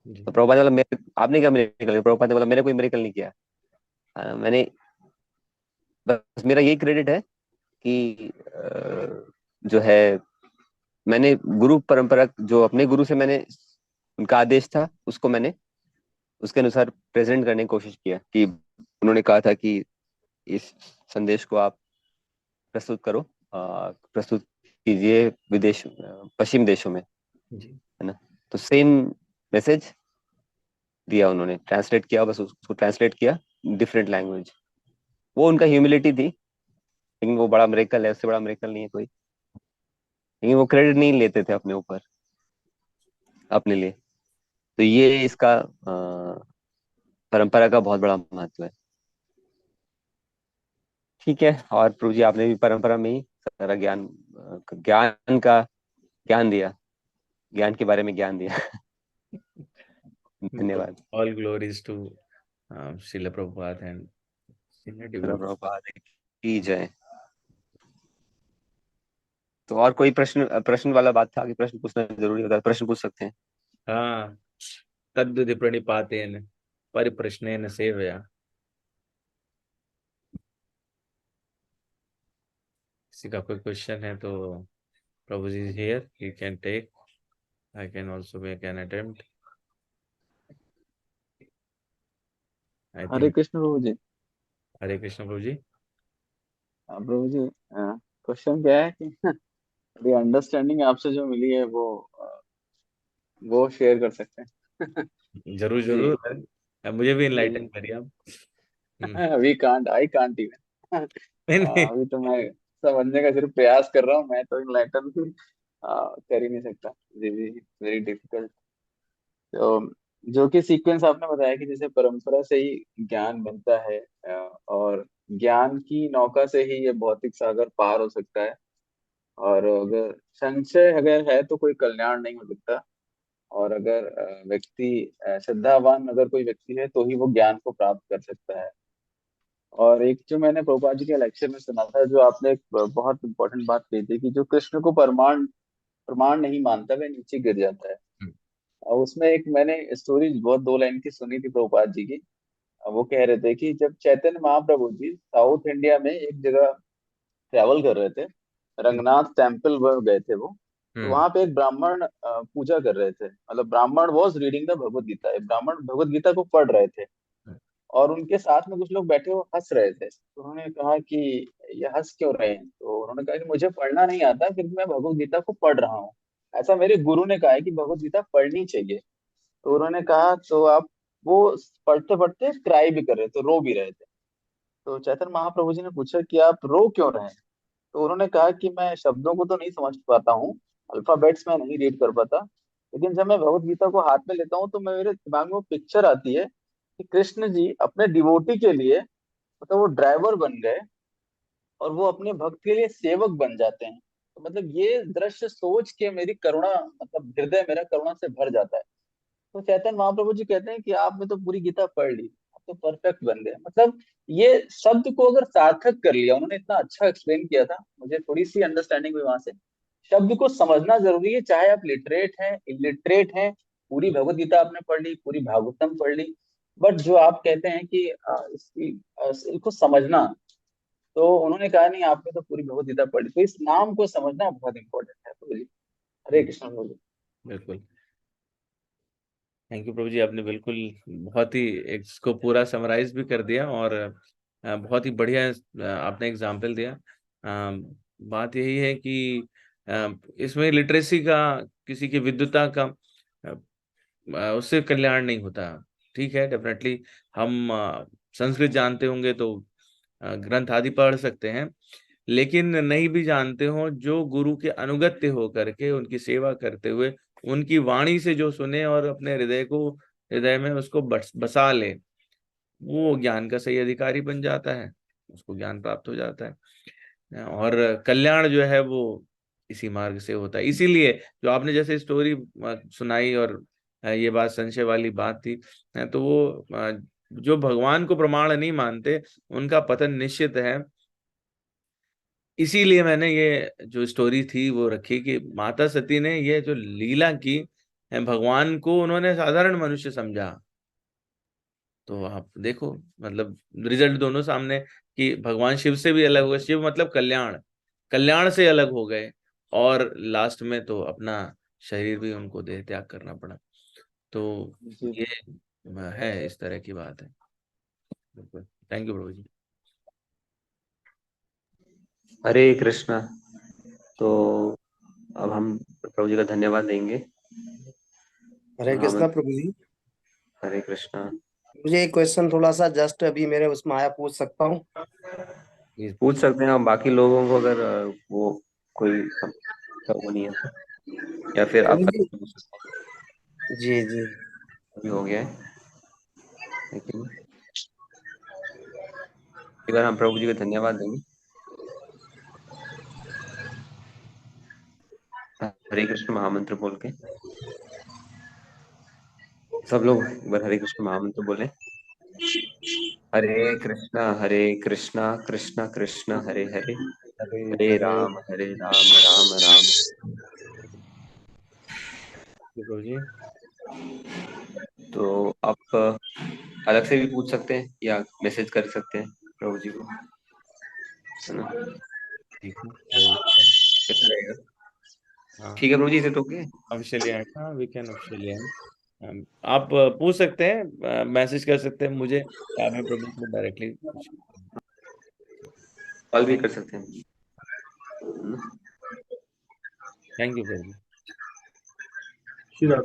जी तो प्रभुपाद ने बोला मेरे, आपने क्या मिरेकल किया? प्रभुपाद ने बोला मैंने कोई मिरेकल नहीं किया। मैंने, बस मेरा यही क्रेडिट है कि जो है, मैंने गुरु परंपरा, जो अपने गुरु से मैंने, उनका आदेश था उसको मैंने उसके अनुसार प्रेजेंट करने की कोशिश किया, कि उन्होंने कहा था कि इस संदेश को आप प्रस्तुत करो, प्रस्तुत कीजिए विदेश, पश्चिम देशों में, जी है ना। तो सेम मैसेज दिया उन्होंने, ट्रांसलेट किया, बस उसको ट्रांसलेट किया डिफरेंट लैंग्वेज। वो उनका ह्यूमिलिटी थी, लेकिन वो बड़ा मिरेकल है, उससे बड़ा मिरेकल नहीं है कोई। लेकिन वो क्रेडिट नहीं लेते थे अपने ऊपर, अपने लिए। तो ये इसका परंपरा का बहुत बड़ा महत्व है। ठीक है, और प्रभु जी आपने भी परंपरा में ही सारा ज्ञान, ज्ञान का ज्ञान दिया, ज्ञान के बारे में ज्ञान दिया। तो धन्यवाद। All glories to Srila Prabhupada and senior devotee. Prabhupada की जय। तो और कोई प्रश्न, प्रश्न वाला बात था कि प्रश्न पूछना जरूरी होता है, प्रश्न पूछ सकते हैं। हाँ तद्विधि प्रणिपातेन परिप्रश्नेन सेवया। किसी का कोई क्वेश्चन है तो Prabhu ji here, you can take, I can also make an attempt. I Hare think. Krishna Prabhu ji. Hare Krishna Prabhu ji. Prabhu ji, question क्या है कि अभी अंडरस्टैंडिंग आपसे जो मिली है वो शेयर कर सकते हैं। जरूर जी। जरूर। मुझे भी इनलाइटन जी। करिए आप। हम्म, आई कांट इवन। नहीं नहीं। अभी तो मैं समझने का सिर्फ प्रयास कर रहा हूँ, मैं तो इनलाइटन कर ही नहीं सकता। जी जी, वेरी डिफिकल्ट। तो जो कि सीक्वेंस आपने बताया कि जैसे परंपरा से ही ज्ञान बनता है, और ज्ञान की नौका से ही ये भौतिक सागर पार हो सकता है। और अगर संशय अगर है तो कोई कल्याण नहीं हो सकता। और अगर व्यक्ति श्रद्धावान अगर कोई व्यक्ति है तो ही वो ज्ञान को प्राप्त कर सकता है। और एक जो मैंने प्रभुपाद जी के लेक्चर में सुना था, जो आपने एक बहुत इंपॉर्टेंट बात कही थी कि जो कृष्ण को प्रमाण प्रमाण नहीं मानता वह नीचे गिर जाता है। और उसमें एक मैंने स्टोरी बहुत दो लाइन की सुनी थी प्रभुपाद जी की। वो कह रहे थे कि जब चैतन्य महाप्रभु जी साउथ इंडिया में एक जगह ट्रैवल कर रहे थे, रंगनाथ टेम्पल वो गए थे वो। तो हम्म वहां पे एक ब्राह्मण पूजा कर रहे थे, मतलब ब्राह्मण was reading the Bhagavad Gita, एक ब्राह्मण भगवत गीता को पढ़ रहे थे। और उनके साथ में कुछ लोग बैठे हुए हंस रहे थे, तो उन्होंने कहा कि ये हंस क्यों रहे हैं? तो उन्होंने कहा कि मुझे पढ़ना नहीं आता, फिर भी मैं भगवत गीता को पढ़ रहा हूँ। ऐसा मेरे गुरु ने कहा है कि भगवत गीता पढ़नी चाहिए। तो उन्होंने कहा तो आप, वो पढ़ते पढ़ते क्राई भी कर रहे थे, रो भी रहे थे। तो चैतन्य महाप्रभु जी ने पूछा कि आप रो क्यों रहे हैं? तो उन्होंने कहा कि मैं शब्दों को तो नहीं समझ पाता हूँ, अल्फाबेट्स में नहीं रीड कर पाता, लेकिन जब मैं भगवत गीता को हाथ में लेता हूँ तो मैं मेरे दिमाग में वो पिक्चर आती है कि कृष्ण जी अपने डिवोटी के लिए, मतलब वो ड्राइवर बन गए और वो अपने भक्त के लिए सेवक बन जाते हैं। तो मतलब ये दृश्य सोच के मेरी करुणा, मतलब हृदय मेरा करुणा से भर जाता है। तो चैतन्य महाप्रभु जी कहते हैं कि आपने तो पूरी गीता पढ़ ली, आप तो परफेक्ट बन गए। मतलब ये शब्द को अगर सार्थक कर लिया, उन्होंने इतना अच्छा एक्सप्लेन किया था, मुझे थोड़ी सी अंडरस्टैंडिंग हुई वहां से। शब्द को समझना जरूरी है, चाहे आप लिटरेट हैं इलिटरेट हैं। पूरी भगवत गीता आपने पढ़ ली, पूरी भागवतम पढ़ ली, बट जो आप कहते हैं कि इसको समझना, तो उन्होंने कहा नहीं आपने तो पूरी भगवत गीता पढ़ ली, तो इस नाम को समझना बहुत इंपॉर्टेंट है प्रभु जी। हरे कृष्ण प्रभु जी। बिल्कुल। थैंक यू प्रभु जी, आपने बिल्कुल बहुत ही इसको पूरा समराइज भी कर दिया, और बहुत ही बढ़िया आपने एग्जाम्पल दिया। बात यही है कि इसमें लिटरेसी का, किसी की विद्वता का उससे कल्याण नहीं होता। ठीक है, डेफिनेटली हम संस्कृत जानते होंगे तो ग्रंथ आदि पढ़ सकते हैं, लेकिन नहीं भी जानते हो, जो गुरु के अनुगत्य हो करके उनकी सेवा करते हुए उनकी वाणी से जो सुने और अपने हृदय में उसको बसा ले, वो ज्ञान का सही अधिकारी बन जाता है, उसको ज्ञान प्राप्त हो जाता है। और कल्याण जो है वो इसी मार्ग से होता है। इसीलिए जो आपने जैसे स्टोरी सुनाई, और ये बात संशय वाली बात थी, तो वो जो भगवान को प्रमाण नहीं मानते उनका पतन निश्चित है। इसीलिए मैंने ये जो स्टोरी थी वो रखी कि माता सती ने ये जो लीला की, भगवान को उन्होंने साधारण मनुष्य समझा। तो आप देखो, मतलब रिजल्ट दोनों सामने, कि भगवान शिव से भी अलग हो गए, शिव मतलब कल्याण, कल्याण से अलग हो गए, और लास्ट में तो अपना शरीर भी उनको देह त्याग करना पड़ा। तो जी ये है, इस तरह की बात है। बिल्कुल, थैंक यू प्रभु जी। हरे कृष्णा। तो अब हम प्रभु जी का धन्यवाद देंगे। हरे कृष्णा महामंत्र। प्रभु जी। हरे कृष्णा। मुझे एक क्वेश्चन थोड़ा सा जस्ट अभी मेरे उसमें आया, पूछ सकता हूँ? प्लीज पूछ पूछिए। सकते हैं आप, बाकी लोगों को अगर वो कोई वो नहीं है तो, या फिर आप प्रभु जी। पूछ सकते जी जी। हैं, अभी हो गया है। लेकिन एक बार हम प्रभु जी को धन्यवाद देंगे। हरे कृष्ण महामंत्र बोल के सब लोग एक बार हरे कृष्ण महामंत्र बोले। हरे कृष्णा कृष्ण कृष्ण हरे हरे, हरे हरे। हरे राम राम राम। प्रभु जी। तो आप अलग से भी पूछ सकते हैं या मैसेज कर सकते हैं प्रभु जी को, है ना? ठीक है प्रभु जी। कैसा रहेगा? हाँ, ठीक है प्रभु जी, इसे तो ओके। ऑफिशियली एंड, हाँ वी कैन ऑफिशियली एंड। आप पूछ सकते हैं, मैसेज कर सकते हैं मुझे, या मैं प्रभु को डायरेक्टली कुछ। कॉल भी कर सकते हैं, है ना? Thank you Prabhu. Shri Ram.